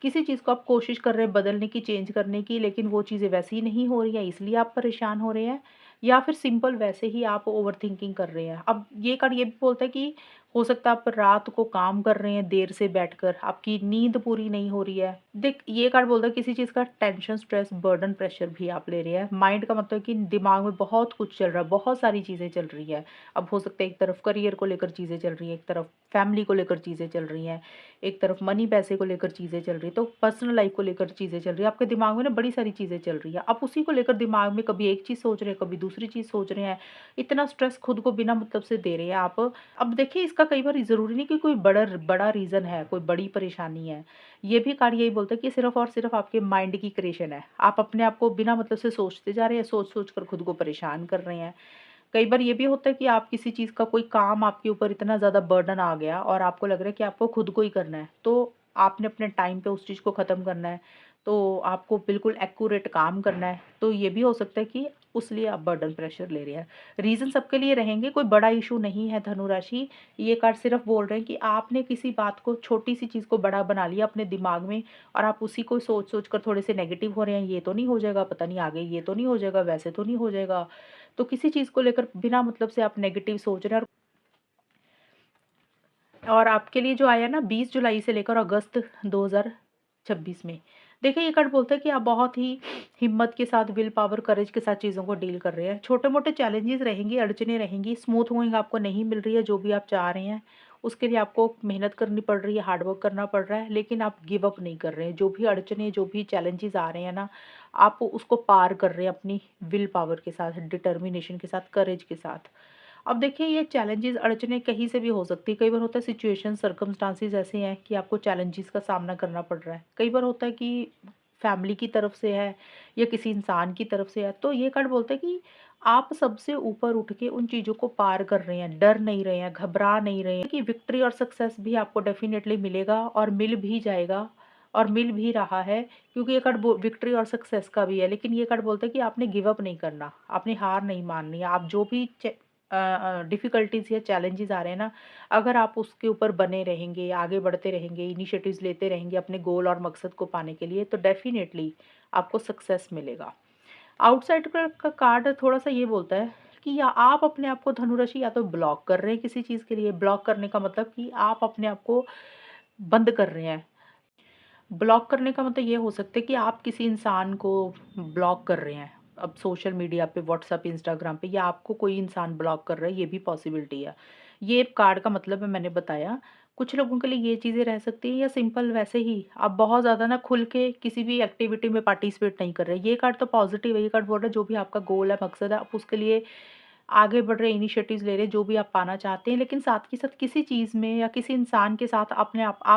किसी चीज़ को आप कोशिश कर रहे हैं बदलने की, चेंज करने की, लेकिन वो चीज़ें वैसी नहीं हो रही हैं, इसलिए आप परेशान हो रहे हैं, या फिर सिंपल वैसे ही आप ओवरथिंकिंग कर रहे हैं। अब ये कार्ड ये भी बोलता है कि हो सकता है आप रात को काम कर रहे हैं देर से बैठकर, आपकी नींद पूरी नहीं हो रही है। देख, ये कार्ड बोलता है किसी चीज़ का टेंशन, स्ट्रेस, बर्डन, प्रेशर भी आप ले रहे हैं। माइंड का मतलब कि दिमाग में बहुत कुछ चल रहा है, बहुत सारी चीज़ें चल रही है। अब हो सकता है एक तरफ करियर को लेकर चीज़ें चल रही हैं, एक तरफ फैमिली को लेकर चीज़ें चल रही हैं, एक तरफ मनी पैसे को लेकर चीज़ें चल रही हैं, तो पर्सनल लाइफ को लेकर चीज़ें चल रही हैं। आपके दिमाग में ना बड़ी सारी चीज़ें चल रही हैं। आप उसी को लेकर दिमाग में कभी एक चीज़ सोच रहे हैं, कभी दूसरी चीज़ सोच रहे हैं। इतना स्ट्रेस खुद को बिना मतलब से दे रहे हैं आप। अब देखिए, इसका कई बार ज़रूरी नहीं कि कोई बड़ा बड़ा रीज़न है, कोई बड़ी परेशानी है। ये भी कार्ड यही बोलता है कि सिर्फ़ और सिर्फ़ आपके माइंड की क्रिएशन है। आप अपने आप को बिना मतलब से सोचते जा रहे हैं, सोच-सोच कर खुद को परेशान कर रहे हैं। कई बार ये भी होता है कि आप किसी चीज़ का कोई काम आपके ऊपर इतना ज़्यादा बर्डन आ गया और आपको लग रहा है कि आपको खुद को ही करना है, तो आपने अपने टाइम पे उस चीज़ को ख़त्म करना है, तो आपको बिल्कुल एक्यूरेट काम करना है, तो ये भी हो सकता है कि उस लिए आप बर्डन प्रेशर ले रहे हैं। रीज़न सबके लिए रहेंगे, कोई बड़ा इश्यू नहीं है धनु राशि। ये कार्ड सिर्फ़ बोल रहे हैं कि आपने किसी बात को, छोटी-सी चीज़ को बड़ा बना लिया अपने दिमाग में, और आप उसी को सोच-सोच कर थोड़े से नेगेटिव हो रहे हैं, ये तो नहीं हो जाएगा, पता नहीं आगे ये तो नहीं हो जाएगा, वैसे तो नहीं हो जाएगा। तो किसी चीज़ को लेकर बिना मतलब से आप नेगेटिव सोच रहे हैं। और आपके लिए जो आया ना 20 जुलाई से लेकर अगस्त 2026 में, देखिए ये कार्ड बोलता है कि आप बहुत ही हिम्मत के साथ, विल पावर, करेज के साथ चीज़ों को डील कर रहे हैं। छोटे-मोटे चैलेंजेस रहेंगी, अड़चनें रहेंगी, स्मूथ गोइंग आपको नहीं मिल रही है जो भी आप चाह रहे हैं। उसके लिए आपको मेहनत करनी पड़ रही है, हार्ड वर्क करना पड़ रहा है, लेकिन आप गिव अप नहीं कर रहे हैं। जो भी अड़चनें, जो भी चैलेंजेस आ रहे हैं ना, आप उसको पार कर रहे हैं अपनी विल पावर के साथ, डिटर्मिनेशन के साथ, करेज के साथ। अब देखिए, ये चैलेंजेस, अड़चनें कहीं से भी हो सकती है। कई बार होता है सिचुएशन, सर्कमस्टांसेस ऐसे हैं कि आपको चैलेंजेस का सामना करना पड़ रहा है। कई बार होता है कि फैमिली की तरफ से है या किसी इंसान की तरफ से है। तो ये कार्ड बोलता है कि आप सबसे ऊपर उठ के उन चीज़ों को पार कर रहे हैं, डर नहीं रहे हैं, घबरा नहीं रहे हैं, कि विक्ट्री और सक्सेस भी आपको डेफ़िनेटली मिलेगा, और मिल भी जाएगा, और मिल भी रहा है। क्योंकि ये कार्ड विक्ट्री और सक्सेस का भी है, लेकिन ये कार्ड बोलता है कि आपने गिव अप नहीं करना, आपने हार नहीं माननी है। आप जो भी डिफ़िकल्टीज़ या चैलेंजेस आ रहे हैं ना, अगर आप उसके ऊपर बने रहेंगे, आगे बढ़ते रहेंगे, इनिशिएटिव्स लेते रहेंगे अपने गोल और मकसद को पाने के लिए, तो डेफ़िनेटली आपको सक्सेस मिलेगा। आउटसाइड का कार्ड थोड़ा-सा ये बोलता है कि या आप अपने आप को धनु राशि या तो ब्लॉक कर रहे हैं किसी चीज़ के लिए। ब्लॉक करने का मतलब कि आप अपने आप को बंद कर रहे हैं। ब्लॉक करने का मतलब ये हो सकता है कि आप किसी इंसान को ब्लॉक कर रहे हैं। अब सोशल मीडिया पे, व्हाट्सएप, इंस्टाग्राम पे, या आपको कोई इंसान ब्लॉक कर रहा है, ये भी पॉसिबिलिटी है। ये कार्ड का मतलब है, मैंने बताया। कुछ लोगों के लिए ये चीज़ें रह सकती हैं, या सिंपल वैसे ही आप बहुत ज़्यादा ना खुल के किसी भी एक्टिविटी में पार्टिसिपेट नहीं कर रहे। ये कार्ड तो पॉजिटिव है, ये कार्ड बोल रहा है जो भी आपका गोल है, मकसद है, आप उसके लिए आगे बढ़ रहे, इनिशिएटिव्स ले रहे, जो भी आप पाना चाहते हैं, लेकिन साथ के साथ किसी चीज़ में या किसी इंसान के साथ आप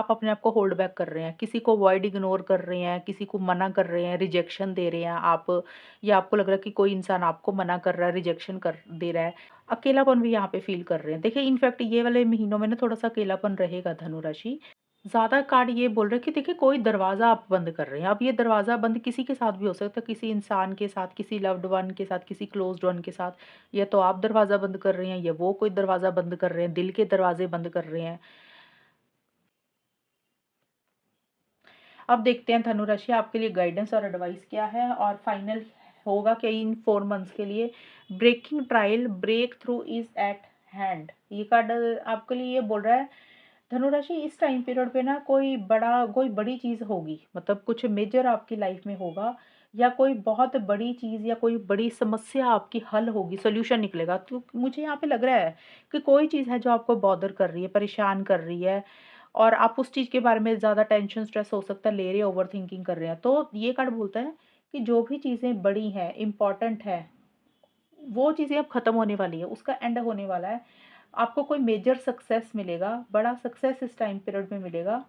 अपने आप को होल्ड बैक कर रहे हैं। किसी को अवॉइड, इग्नोर कर रहे हैं, किसी को मना कर रहे हैं, रिजेक्शन दे रहे हैं आप, या आपको लग रहा है कि कोई इंसान आपको मना कर रहा है, रिजेक्शन कर दे रहा है। अकेलापन भी यहाँ पे फ़ील कर रहे हैं। देखिए, इनफैक्ट ये वाले महीनों में ना थोड़ा-सा अकेलापन रहेगा धनु राशि। ज़्यादा कार्ड ये बोल रहे हैं कि देखिए कोई दरवाज़ा आप बंद कर रहे हैं। अब ये दरवाज़ा बंद किसी के साथ भी हो सकता है, किसी इंसान के साथ, किसी लव्ड वन के साथ, किसी क्लोज़्ड वन के साथ। या तो आप दरवाज़ा बंद कर रहे हैं या वो कोई दरवाज़ा बंद कर रहे हैं, दिल के दरवाज़े बंद कर रहे हैं। अब देखते हैं धनु राशि आपके लिए गाइडेंस और एडवाइस क्या है और फाइनल होगा क्या इन 4 मंथ्स के लिए। Breaking trial, break through is at hand. ये कार्ड आपके लिए ये बोल रहा है धनु राशि इस टाइम पीरियड पे ना कोई बड़ी चीज़ होगी, मतलब कुछ मेजर आपकी लाइफ में होगा या कोई बहुत बड़ी चीज़ या कोई बड़ी समस्या आपकी हल होगी, सॉल्यूशन निकलेगा। तो मुझे यहाँ पे लग रहा है कि कोई चीज़ है जो आपको बॉदर कर रही है, परेशान कर रही है और आप उस चीज़ के बारे में ज़्यादा टेंशन, स्ट्रेस हो सकता है ले रहे हैं, ओवरथिंकिंग कर रहे हैं। तो ये कार्ड बोलता है कि जो भी चीज़ें बड़ी हैं, इम्पोर्टेंट है, वो चीज़ें अब ख़त्म होने वाली है, उसका एंड होने वाला है। आपको कोई मेजर सक्सेस मिलेगा, बड़ा सक्सेस इस टाइम पीरियड में मिलेगा।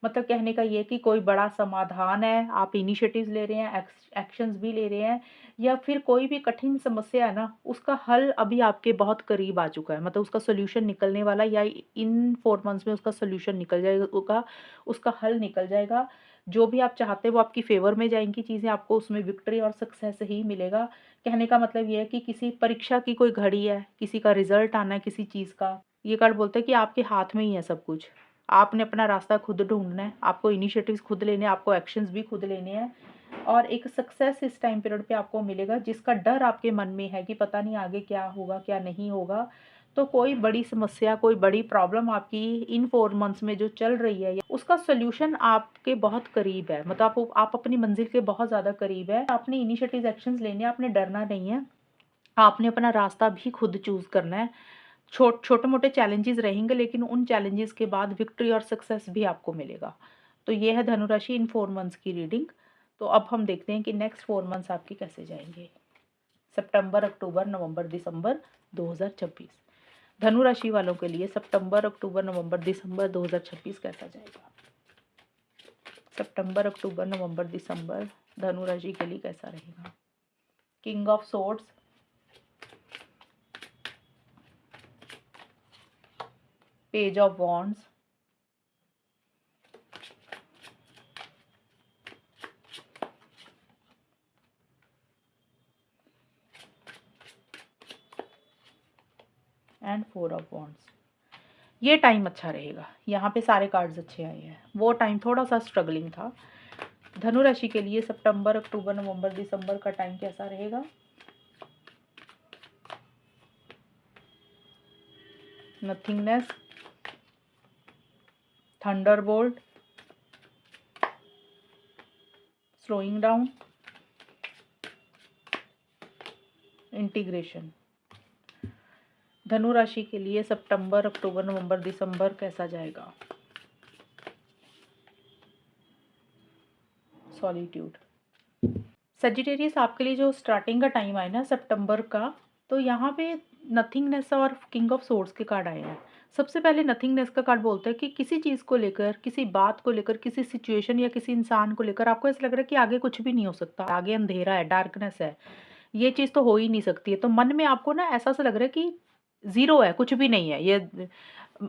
मतलब कहने का ये कि कोई बड़ा समाधान है, आप इनिशिएटिव्स ले रहे हैं, एक्शंस भी ले रहे हैं या फिर कोई भी कठिन समस्या है ना, उसका हल अभी आपके बहुत करीब आ चुका है। मतलब उसका सॉल्यूशन निकलने वाला या इन 4 मंथ्स में उसका सॉल्यूशन निकल जाएगा, उसका हल निकल जाएगा। जो भी आप चाहते हैं वो आपकी फ़ेवर में जाएँगी चीज़ें, आपको उसमें विक्ट्री और सक्सेस ही मिलेगा। कहने का मतलब ये है कि किसी परीक्षा की कोई घड़ी है, किसी का रिज़ल्ट आना है किसी चीज़ का, ये कार्ड बोलता है कि आपके हाथ में ही है सब कुछ। आपने अपना रास्ता खुद ढूँढना है, आपको इनिशिएटिव्स खुद लेने हैं, आपको एक्शंस भी खुद लेने हैं और एक सक्सेस इस टाइम पीरियड पे आपको मिलेगा जिसका डर आपके मन में है कि पता नहीं आगे क्या होगा, क्या नहीं होगा। तो कोई बड़ी समस्या, कोई बड़ी प्रॉब्लम आपकी इन 4 मंथ्स में जो चल रही है, उसका सॉल्यूशन आपके बहुत करीब है। मतलब आप अपनी मंज़िल के बहुत ज़्यादा करीब है। आपने इनिशिएटिव एक्शंस लेने हैं, आपने डरना नहीं है। आपने अपना रास्ता भी खुद चूज़ करना है। छोटे-मोटे चैलेंजेस रहेंगे लेकिन उन चैलेंजेस के बाद विक्ट्री और सक्सेस भी आपको मिलेगा। तो ये है धनु राशि इन 4 मंथ्स की रीडिंग। तो अब हम देखते हैं कि नेक्स्ट 4 मंथ्स आपके कैसे जाएँगे। सितंबर, अक्टूबर, नवंबर, दिसंबर 2026। धनु राशि वालों के लिए सितंबर, अक्टूबर, नवंबर, दिसंबर 2026 कैसा जाएगा? सितंबर, अक्टूबर, नवंबर, दिसंबर धनु राशि के लिए कैसा रहेगा? King of swords, page of wands, and 4 of wands. ये टाइम अच्छा रहेगा। यहाँ पे सारे कार्ड्स अच्छे आए हैं। वो टाइम थोड़ा सा स्ट्रगलिंग था। धनु राशि के लिए सितंबर, अक्टूबर, नवंबर, दिसंबर का टाइम कैसा रहेगा? Nothingness, Thunderbolt, slowing down, integration. धनु राशि के लिए सितंबर, अक्टूबर, नवंबर, दिसंबर कैसा जाएगा? सॉलिट्यूड। सजिटेरियस आपके लिए जो स्टार्टिंग का टाइम आया ना सितंबर का, तो यहाँ पे नथिंगनेस और किंग ऑफ सोर्ड्स के कार्ड आए हैं। सबसे पहले नथिंगनेस का कार्ड बोलता है कि किसी चीज़ को लेकर, किसी बात को लेकर, किसी सिचुएशन या किसी इंसान को लेकर आपको ऐसा लग रहा है कि आगे कुछ भी नहीं हो सकता, आगे अंधेरा है, डार्कनेस है, ये चीज़ तो हो ही नहीं सकती है। तो मन में आपको ना ऐसा सा लग रहा है कि ज़ीरो है, कुछ भी नहीं है। ये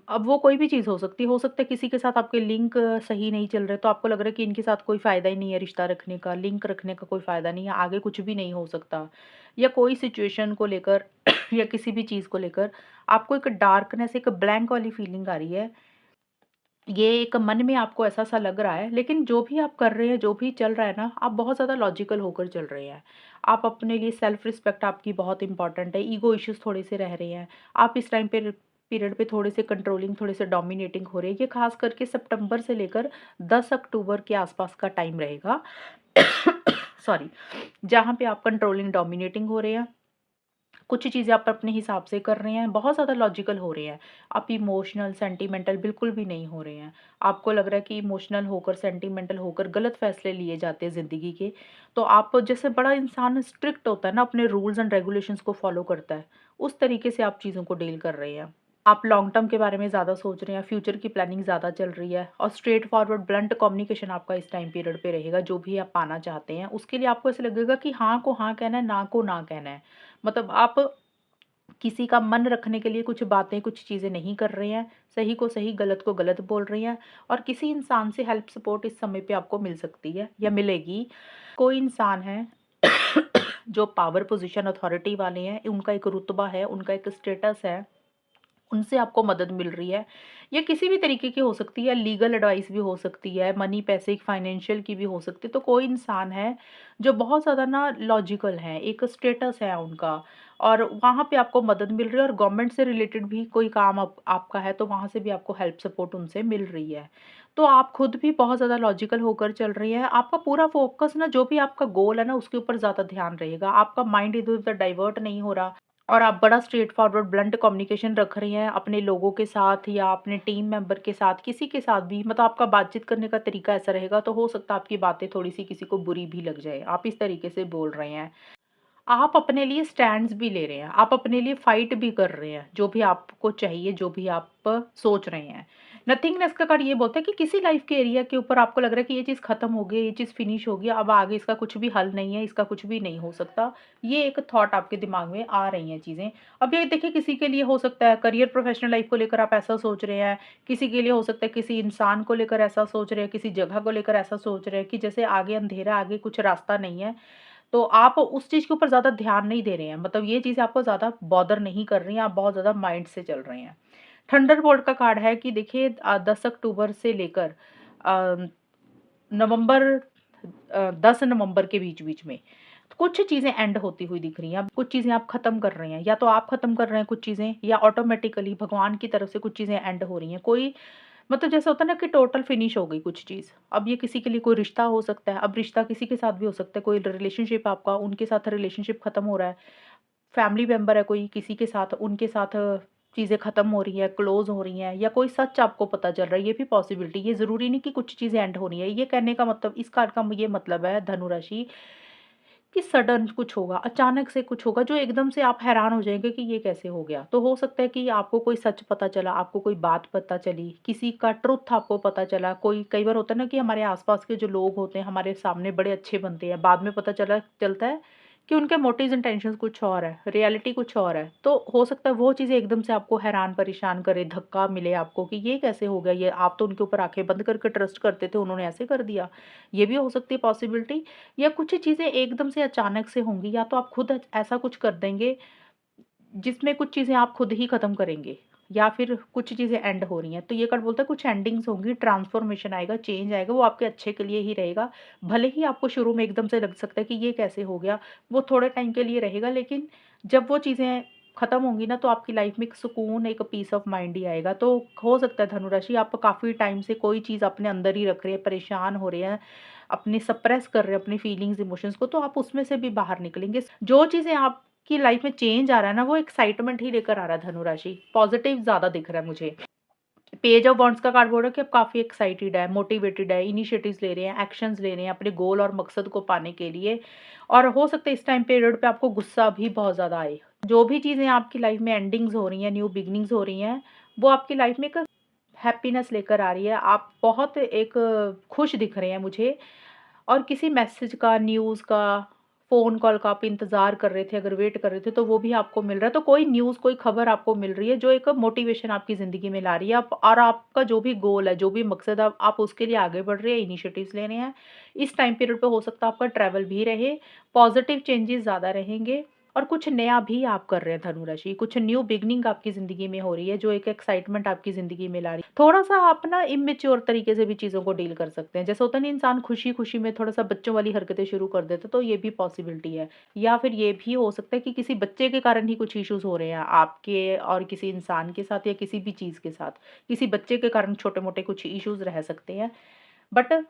अब वो कोई भी चीज़ हो सकता है किसी के साथ आपके लिंक सही नहीं चल रहे, तो आपको लग रहा है कि इनके साथ कोई फ़ायदा ही नहीं है रिश्ता रखने का, लिंक रखने का कोई फ़ायदा नहीं है, आगे कुछ भी नहीं हो सकता। या कोई सिचुएशन को लेकर या किसी भी चीज़ को लेकर आपको एक डार्कनेस, एक ब्लैंक वाली फीलिंग आ रही है। ये एक मन में आपको ऐसा-सा लग रहा है, लेकिन जो भी आप कर रहे हैं, जो भी चल रहा है ना, आप बहुत ज़्यादा लॉजिकल होकर चल रहे हैं। आप अपने लिए सेल्फ रिस्पेक्ट आपकी बहुत इम्पोर्टेंट है, ईगो इश्यूज़ थोड़े से रह रहे हैं। आप इस टाइम पे पीरियड पे थोड़े से कंट्रोलिंग, थोड़े से डोमिनेटिंग हो रहे हैं। ये खास करके सितंबर से लेकर 10 अक्टूबर के आसपास का टाइम रहेगा। सॉरी, जहाँ पे आप कंट्रोलिंग, डोमिनेटिंग हो रहे हैं। कुछ चीज़ें आप अपने हिसाब से कर रहे हैं, बहुत ज़्यादा लॉजिकल हो रहे हैं। आप इमोशनल, सेंटिमेंटल बिल्कुल भी नहीं हो रहे हैं। आपको लग रहा है कि इमोशनल होकर, सेंटिमेंटल होकर गलत फ़ैसले लिए जाते हैं ज़िंदगी के। तो आप जैसे बड़ा इंसान स्ट्रिक्ट होता है ना, अपने रूल्स एंड रेगुलेशंस को फ़ॉलो करता है, उस तरीके से आप चीज़ों को डील कर रहे हैं। आप लॉन्ग टर्म के बारे में ज़्यादा सोच रहे हैं, फ्यूचर की प्लानिंग ज़्यादा चल रही है और स्ट्रेट फॉरवर्ड ब्लंट कम्युनिकेशन आपका इस टाइम पीरियड पे रहेगा। जो भी आप पाना चाहते हैं, उसके लिए आपको ऐसा लगेगा कि हाँ को हाँ कहना है, ना को ना कहना है। मतलब आप किसी का मन रखने के लिए कुछ बातें, कुछ चीज़ें नहीं कर रहे हैं, सही को सही, गलत को गलत बोल रहे हैं और किसी इंसान से हेल्प सपोर्ट इस समय पे आपको मिल सकती है या मिलेगी। कोई इंसान है जो पावर पोज़ीशन अथॉरिटी वाले हैं, उनका एक रुतबा है, उनका एक स्टेटस है, उनसे आपको मदद मिल रही है। ये किसी भी तरीके की हो सकती है, लीगल एडवाइस भी हो सकती है, मनी पैसे फाइनेंशियल की भी हो सकती है। तो कोई इंसान है जो बहुत ज़्यादा ना लॉजिकल है, एक स्टेटस है उनका और वहाँ पे आपको मदद मिल रही है और गवर्नमेंट से रिलेटेड भी कोई काम आपका है तो वहाँ से भी आपको हेल्प सपोर्ट उनसे मिल रही है। तो आप खुद भी बहुत ज़्यादा लॉजिकल होकर चल रही हैं। आपका पूरा फ़ोकस ना जो भी आपका गोल है ना उसके ऊपर ज़्यादा ध्यान रहेगा। आपका माइंड इधर-उधर डाइवर्ट नहीं हो रहा। और आप बड़ा स्ट्रेट फॉरवर्ड ब्लंट कम्युनिकेशन रख रही हैं अपने लोगों के साथ या अपने टीम मेंबर के साथ, किसी के साथ भी मतलब आपका बातचीत करने का तरीका ऐसा रहेगा तो हो सकता है आपकी बातें थोड़ी-सी किसी को बुरी भी लग जाए। आप इस तरीके से बोल रहे हैं। आप अपने लिए स्टैंड्स भी ले रहे हैं, आप अपने लिए फाइट भी कर रहे हैं, जो भी आपको चाहिए, जो भी आप सोच रहे हैं। नथिंगनेस का कार्ड ये बोलता है कि किसी लाइफ के एरिया के ऊपर आपको लग रहा है कि ये चीज़ खत्म हो गई, ये चीज़ फिनिश हो गया, अब आगे इसका कुछ भी हल नहीं है, इसका कुछ भी नहीं हो सकता। ये एक थॉट आपके दिमाग में आ रही हैं चीज़ें। अब ये देखिए किसी के लिए हो सकता है करियर प्रोफेशनल लाइफ को लेकर आप ऐसा सोच रहे हैं, किसी के लिए हो सकता है किसी इंसान को लेकर ऐसा सोच रहे हैं, किसी जगह को लेकर ऐसा सोच रहे हैं कि जैसे आगे अंधेरा, आगे कुछ रास्ता नहीं है। तो आप उस चीज़ के ऊपर ज़्यादा ध्यान नहीं दे रहे हैं, मतलब ये चीज़ें आपको ज़्यादा बॉदर नहीं कर रही हैं, आप बहुत ज़्यादा माइंड से चल रहे हैं। थंडरबोल्ट का कार्ड है कि देखिए 10 अक्टूबर से लेकर अ, नवंबर 10 नवंबर के बीच-बीच में कुछ चीज़ें एंड होती हुई दिख रही हैं। अब कुछ चीज़ें आप खत्म कर रहे हैं, या तो आप खत्म कर रहे हैं कुछ चीज़ें या ऑटोमैटिकली भगवान की तरफ से कुछ चीज़ें एंड हो रही हैं। कोई मतलब जैसे होता है ना कि टोटल फिनिश हो गई कुछ चीज़। अब ये किसी के लिए कोई रिश्ता हो सकता है, अब रिश्ता किसी के साथ भी हो सकता है, कोई रिलेशनशिप आपका उनके साथ रिलेशनशिप खत्म हो रहा है। फैमिली मेंबर है कोई किसी के साथ, उनके साथ चीज़ें खत्म हो रही हैं, क्लोज़ हो रही हैं या कोई सच आपको पता चल रहा है, ये भी पॉसिबिलिटी। ये ज़रूरी नहीं कि कुछ चीज़ें एंड हो रही हैं। ये कहने का मतलब इस कार्ड का ये मतलब है धनु राशि कि सडन कुछ होगा, अचानक से कुछ होगा जो एकदम से आप हैरान हो जाएँगे कि ये कैसे हो गया। तो हो सकता है कि आपको कोई सच पता चला, आपको कोई बात पता चली, किसी का ट्रुथ आपको पता चला। कोई कई बार होता है ना कि हमारे आस-पास के जो लोग होते हैं, हमारे सामने बड़े अच्छे बनते हैं, बाद में पता चलता है कि उनके मोटिव्स इंटेंशंस कुछ और है, रियलिटी कुछ और है। तो हो सकता है वो चीज़ें एकदम से आपको हैरान परेशान करे, धक्का मिले आपको कि ये कैसे हो गया? ये आप तो उनके ऊपर आँखें बंद करके ट्रस्ट करते थे, उन्होंने ऐसे कर दिया। ये भी हो सकती है पॉसिबिलिटी। या कुछ चीज़ें एकदम से अचानक से होंगी या तो आप खुद ऐसा कुछ कर देंगे जिसमें कुछ चीज़ें आप खुद ही ख़त्म करेंगे या फिर कुछ चीज़ें एंड हो रही हैं। तो ये कार्ड बोलता है कुछ एंडिंग्स होंगी, ट्रांसफॉर्मेशन आएगा, चेंज आएगा, वो आपके अच्छे के लिए ही रहेगा। भले ही आपको शुरू में एकदम से लग सकता है कि ये कैसे हो गया, वो थोड़े टाइम के लिए रहेगा लेकिन जब वो चीज़ें ख़त्म होंगी ना तो आपकी लाइफ़ में एक सुकून, एक पीस ऑफ माइंड ही आएगा। तो हो सकता है धनुराशि आप काफ़ी टाइम से कोई चीज़ अपने अंदर ही रख रहे हैं, परेशान हो रहे हैं, अपने सप्रेस कर रहे हैं अपनी फीलिंग्स, इमोशंस को, तो आप उसमें से भी बाहर निकलेंगे। जो चीज़ें आपकी लाइफ़ में चेंज आ रहा है ना, वो एक्साइटमेंट ही लेकर आ रहा है धनु राशि। पॉज़िटिव ज़्यादा दिख रहा है मुझे। पेज ऑफ वांड्स का कार्ड बोल रहा है कि आप काफ़ी एक्साइटेड है, मोटिवेटेड है, इनिशिएटिव्स ले रहे हैं, एक्शंस ले रहे हैं अपने गोल और मकसद को पाने के लिए। और हो सकता है इस टाइम पीरियड पे आपको गुस्सा भी बहुत ज़्यादा आए। जो भी चीज़ें आपकी लाइफ़ में एंडिंग्स हो रही हैं, न्यू बिगिनिंग्स हो रही हैं, वो आपकी लाइफ़ में एक हैप्पीनेस लेकर आ रही है। आप बहुत एक खुश दिख रहे हैं मुझे और किसी मैसेज का, न्यूज़ का, फ़ोन कॉल का आप इंतज़ार कर रहे थे, अगर वेट कर रहे थे, तो वो भी आपको मिल रहा है। तो कोई न्यूज़, कोई खबर आपको मिल रही है, जो एक मोटिवेशन आपकी ज़िंदगी में ला रही है। आप और आपका जो भी गोल है, जो भी मकसद है, आप उसके लिए आगे बढ़ रहे हैं, इनिशिएटिव्स ले रहे हैं। इस टाइम पीरियड पे हो सकता है आपका ट्रैवल भी रहे, पॉज़िटिव चेंजेज़ ज़्यादा रहेंगे और कुछ नया भी आप कर रहे हैं धनु राशि। कुछ न्यू बिगिनिंग आपकी ज़िंदगी में हो रही है, जो एक एक्साइटमेंट आपकी ज़िंदगी में ला रही है। थोड़ा-सा आप ना इमैच्योर तरीके से भी चीज़ों को डील कर सकते हैं। जैसे होता है ना इंसान खुशी-खुशी में थोड़ा-सा बच्चों वाली हरकतें शुरू कर देता है, तो ये भी पॉसिबिलिटी है। या फिर ये भी हो सकता है कि किसी बच्चे के कारण ही कुछ इश्यूज़ हो रहे हैं आपके और किसी इंसान के साथ या किसी भी चीज़ के साथ। किसी बच्चे के कारण छोटे-मोटे कुछ इश्यूज़ रह सकते हैं। बट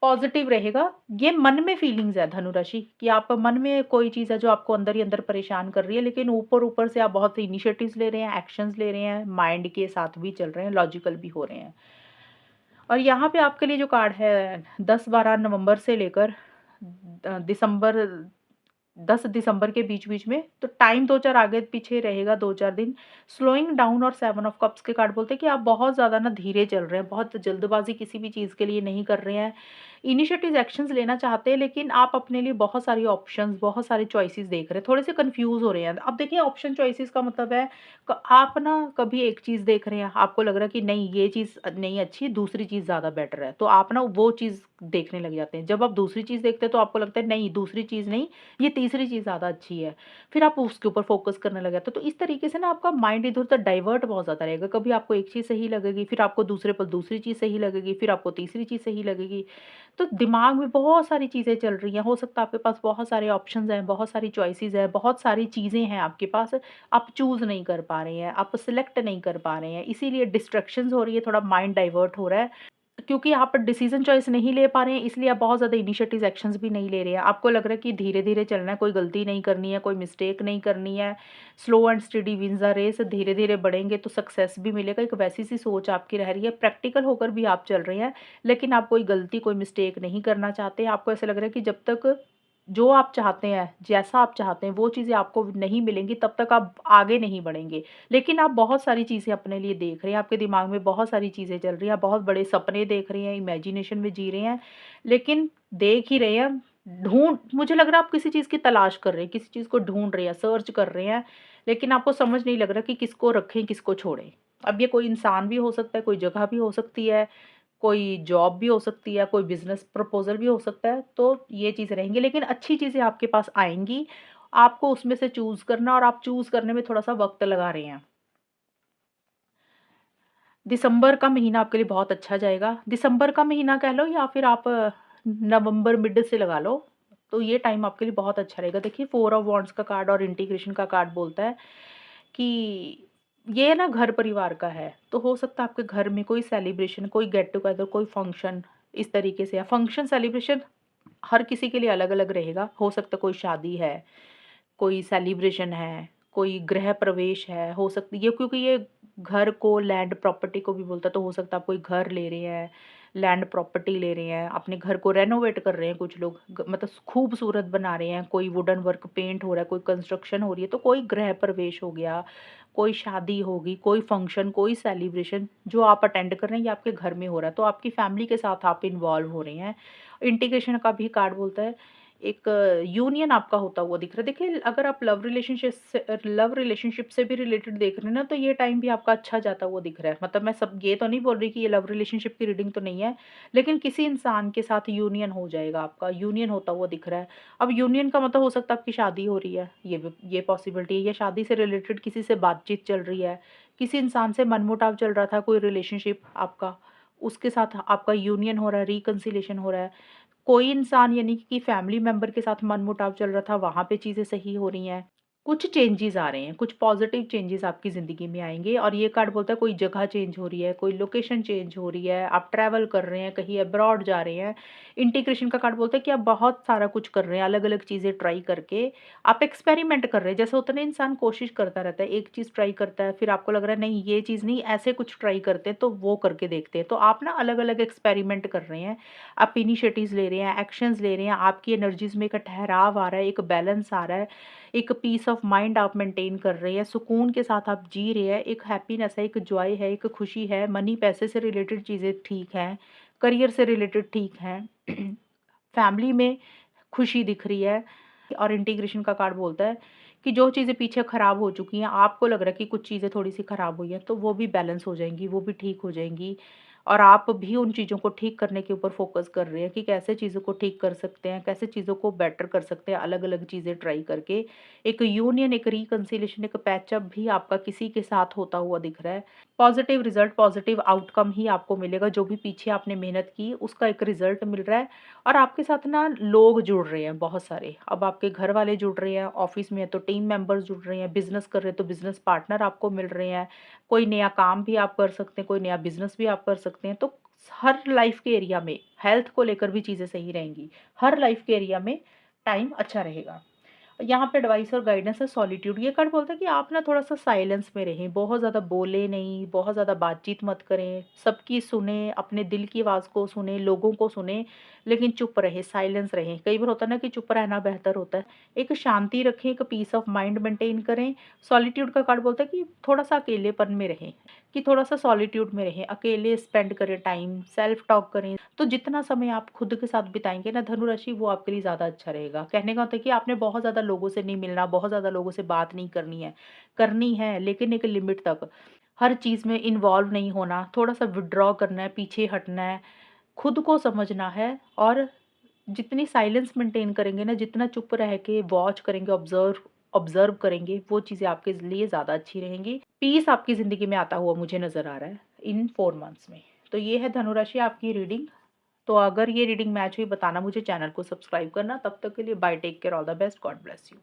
पॉज़िटिव रहेगा। ये मन में फीलिंग्स है धनु राशि कि आप मन में कोई चीज़ है जो आपको अंदर ही अंदर परेशान कर रही है, लेकिन ऊपर-ऊपर से आप बहुत इनिशिएटिव्स ले रहे हैं, एक्शंस ले रहे हैं, माइंड के साथ भी चल रहे हैं, लॉजिकल भी हो रहे हैं। और यहाँ पे आपके लिए जो कार्ड है 10-12 नवंबर से लेकर दिसंबर 10 दिसंबर के बीच-बीच में, तो टाइम 2-4 आगे-पीछे रहेगा 2-4 दिन। स्लोइंग डाउन और 7 ऑफ कप्स के कार्ड बोलते हैं कि आप बहुत ज़्यादा ना धीरे चल रहे हैं, बहुत जल्दबाज़ी किसी भी चीज़ के लिए नहीं कर रहे हैं। इनिशिएटिव एक्शंस लेना चाहते हैं, लेकिन आप अपने लिए बहुत सारी ऑप्शंस, बहुत सारे चॉइसेस देख रहे हैं, थोड़े से कंफ्यूज हो रहे हैं। अब देखिए, ऑप्शन चॉइसेस का मतलब है आप ना कभी एक चीज़ देख रहे हैं, आपको लग रहा है कि नहीं ये चीज़ नहीं अच्छी, दूसरी चीज़ ज़्यादा बेटर है, तो आप ना वो चीज़ देखने लग जाते हैं। जब आप दूसरी चीज़ देखते हैं तो आपको लगता है नहीं, दूसरी चीज़ नहीं, ये तीसरी चीज़ ज़्यादा अच्छी है, फिर आप उसके ऊपर फोकस करने लग जाते हो। तो इस तरीके से ना आपका माइंड इधर-उधर डाइवर्ट बहुत ज़्यादा रहेगा। कभी आपको एक चीज़ सही लगेगी, फिर आपको दूसरे पल दूसरी चीज़ सही लगेगी, फिर आपको तीसरी चीज़ सही लगेगी। तो दिमाग में बहुत सारी चीज़ें चल रही हैं, हो सकता है आपके पास बहुत सारे ऑप्शंस हैं, बहुत सारी चॉइसेस हैं, बहुत सारी चीज़ें हैं आपके पास, आप चूज़ नहीं कर पा रहे हैं, आप सिलेक्ट नहीं कर पा रहे हैं, इसीलिए डिस्ट्रैक्शंस हो रही है, थोड़ा माइंड डाइवर्ट हो रहा है। क्योंकि आप डिसीज़न चॉइस नहीं ले पा रहे हैं, इसलिए आप बहुत ज़्यादा इनिशिएटिव एक्शंस भी नहीं ले रहे हैं। आपको लग रहा है कि धीरे-धीरे चलना है, कोई गलती नहीं करनी है, कोई मिस्टेक नहीं करनी है, slow and steady wins the race, धीरे-धीरे बढ़ेंगे तो सक्सेस भी मिलेगा, एक वैसी-सी सोच आपकी रह रही है। प्रैक्टिकल होकर भी आप चल रहे हैं, लेकिन आप कोई गलती, कोई मिस्टेक नहीं करना चाहते। आपको ऐसा लग रहा है कि जब तक जो आप चाहते हैं, जैसा आप चाहते हैं, वो चीज़ें आपको नहीं मिलेंगी, तब तक आप आगे नहीं बढ़ेंगे। लेकिन आप बहुत सारी चीज़ें अपने लिए देख रहे हैं, आपके दिमाग में बहुत सारी चीज़ें चल रही हैं, आप बहुत बड़े सपने देख रहे हैं, इमेजिनेशन में जी रहे हैं, लेकिन देख ही रहे हैं, मुझे लग रहा है आप किसी चीज़ की तलाश कर रहे हैं, किसी चीज़ को ढूँढ रहे हैं, सर्च कर रहे हैं, लेकिन आपको समझ नहीं लग रहा कि किसको रखें, किसको छोड़ें। अब ये कोई इंसान भी हो सकता है, कोई जगह भी हो सकती है, कोई जॉब भी हो सकती है, कोई बिज़नेस प्रपोज़ल भी हो सकता है, तो ये चीज़ें रहेंगी, लेकिन अच्छी चीज़ें आपके पास आएँगी, आपको उसमें से चूज़ करना और आप चूज़ करने में थोड़ा-सा वक़्त लगा रहे हैं। दिसंबर का महीना आपके लिए बहुत अच्छा जाएगा। दिसंबर का महीना कह लो या फिर आप नवंबर मिड से लगा लो, तो ये टाइम आपके लिए बहुत अच्छा रहेगा। देखिए, 4 ऑफ वांड्स का कार्ड और इंटीग्रेशन का कार्ड बोलता है कि ये ना घर-परिवार का है, तो हो सकता है आपके घर में कोई सेलिब्रेशन, कोई गेट टुगेदर, कोई फंक्शन इस तरीके से है। फंक्शन सेलिब्रेशन हर किसी के लिए अलग-अलग रहेगा। हो सकता है कोई शादी है, कोई सेलिब्रेशन है, कोई गृह प्रवेश है, हो सकती ये क्योंकि ये घर को लैंड प्रॉपर्टी को भी बोलता है, तो हो सकता है आप कोई घर ले रहे हैं, लैंड प्रॉपर्टी ले रहे हैं, अपने घर को रेनोवेट कर रहे हैं कुछ लोग, मतलब खूबसूरत बना रहे हैं, कोई वुडन वर्क पेंट हो रहा है, कोई कंस्ट्रक्शन हो रही है, तो कोई गृह प्रवेश हो गया, कोई शादी होगी, कोई फंक्शन, कोई सेलिब्रेशन जो आप अटेंड कर रहे हैं, ये आपके घर में हो रहा है, तो आपकी फैमिली के साथ आप इन्वॉल्व हो रहे हैं। इंटीग्रेशन का भी कार्ड बोलता है एक यूनियन आपका होता हुआ दिख रहा है। देखिए, अगर आप लव रिलेशनशिप से भी रिलेटेड देख रहे हैं ना, तो ये टाइम भी आपका अच्छा जाता हुआ दिख रहा है। मतलब मैं सब ये तो नहीं बोल रही कि ये लव रिलेशनशिप की रीडिंग तो नहीं है, लेकिन किसी इंसान के साथ यूनियन हो जाएगा आपका, यूनियन होता हुआ दिख रहा है। अब यूनियन का मतलब हो सकता है आपकी शादी हो रही है, ये पॉसिबिलिटी है, या शादी से रिलेटेड किसी से बातचीत चल रही है, किसी इंसान से मनमुटाव चल रहा था, कोई रिलेशनशिप आपका, उसके साथ आपका यूनियन हो रहा है, रिकंसिलिएशन हो रहा है। कोई इंसान यानी कि फैमिली मेंबर के साथ मनमुटाव चल रहा था, वहाँ पे चीज़ें सही हो रही हैं। कुछ चेंजेज़ आ रहे हैं, कुछ पॉज़िटिव चेंजेज़ आपकी ज़िंदगी में आएँगे और ये कार्ड बोलता है कोई जगह चेंज हो रही है, कोई लोकेशन चेंज हो रही है, आप ट्रैवल कर रहे हैं, कहीं अब्रॉड जा रहे हैं। इंटीग्रेशन का कार्ड बोलता है कि आप बहुत सारा कुछ कर रहे हैं, अलग-अलग चीज़ें ट्राई करके आप एक्सपेरिमेंट कर रहे हैं। जैसे होता है ना, इंसान कोशिश करता रहता है, एक चीज़ ट्राई करता है, फिर आपको लग रहा है नहीं ये चीज़ नहीं, ऐसे कुछ ट्राई करते हैं, तो वो करके देखते हैं। तो आप ना अलग-अलग एक्सपेरिमेंट कर रहे हैं, आप इनिशिएटिव्स ले रहे हैं, एक्शंस ले रहे हैं, आपकी एनर्जीज़ में एक ठहराव आ रहा है, एक बैलेंस आ रहा है, एक पीस ऑफ माइंड आप मेंटेन कर रहे हैं, सुकून के साथ आप जी रहे हैं, एक हैप्पीनेस है, एक जॉय है, एक खुशी है, मनी पैसे से रिलेटेड चीज़ें ठीक हैं, करियर से रिलेटेड ठीक हैं, फैमिली में खुशी दिख रही है। और इंटीग्रेशन का कार्ड बोलता है कि जो चीज़ें पीछे खराब हो चुकी हैं, आपको लग रहा है कि कुछ चीज़ें थोड़ी-सी खराब हुई हैं, तो वो भी बैलेंस हो जाएँगी, वो भी ठीक हो जाएँगी। और आप भी उन चीज़ों को ठीक करने के ऊपर फ़ोकस कर रहे हैं कि कैसे चीज़ों को ठीक कर सकते हैं, कैसे चीज़ों को बेटर कर सकते हैं, अलग-अलग चीज़ें ट्राई करके। एक यूनियन, एक रिकंसिलिएशन, एक पैचअप भी आपका किसी के साथ होता हुआ दिख रहा है। पॉज़िटिव रिज़ल्ट, पॉज़िटिव आउटकम ही आपको मिलेगा, जो भी पीछे आपने मेहनत की, उसका एक रिज़ल्ट मिल रहा है। और आपके साथ ना लोग जुड़ रहे हैं बहुत सारे। अब आपके घर वाले जुड़ रहे हैं, ऑफ़िस में है तो टीम मेंबर्स जुड़ रहे हैं, बिज़नेस कर रहे हैं तो बिज़नेस पार्टनर आपको मिल रहे हैं। कोई नया काम भी आप कर सकते हैं, कोई नया बिज़नेस भी आप कर सकते हैं। तो हर लाइफ़ के एरिया में हेल्थ को लेकर भी चीज़ें सही रहेंगी। हर लाइफ़ के एरिया में टाइम अच्छा रहेगा। यहाँ पे एडवाइस और गाइडेंस है सॉलिट्यूड। ये कार्ड बोलता है कि आप ना थोड़ा-सा साइलेंस में रहें, बहुत ज़्यादा बोले नहीं, बहुत ज़्यादा बातचीत मत करें, सबकी सुनें, अपने दिल की आवाज़ को सुनें, लोगों को सुनें, लेकिन चुप रहें, साइलेंस रहें। कई बार होता है ना कि चुप रहना बेहतर होता है। एक शांति रखें, एक पीस ऑफ माइंड मेंटेन करें। सॉलिट्यूड का कार्ड बोलता है कि थोड़ा-सा अकेलेपन में रहें, कि थोड़ा-सा सॉलिट्यूड में रहें, अकेले स्पेंड करें टाइम, सेल्फ टॉक करें। तो जितना समय आप खुद के साथ बिताएँगे ना धनु राशि, वो आपके लिए ज़्यादा अच्छा रहेगा। कहने का मतलब है कि आपने बहुत ज़्यादा लोगों से नहीं मिलना, बहुत ज़्यादा लोगों से बात नहीं करनी है लेकिन एक लिमिट तक। हर चीज़ में इन्वॉल्व नहीं होना, थोड़ा-सा विथड्रॉ करना है, पीछे हटना है, खुद को समझना है और जितनी साइलेंस मेंटेन करेंगे ना, जितना चुप रह के वॉच करेंगे, ऑब्ज़र्व ऑब्ज़र्व करेंगे, वो चीज़ें आपके लिए ज़्यादा अच्छी रहेंगी। पीस आपकी ज़िंदगी में आता हुआ मुझे नज़र आ रहा है इन 4 मंथ्स में। तो ये है धनु राशि आपकी रीडिंग। तो अगर ये रीडिंग मैच हुई बताना मुझे, चैनल को सब्सक्राइब करना। तब तक के लिए bye, take care, all the best, God bless you.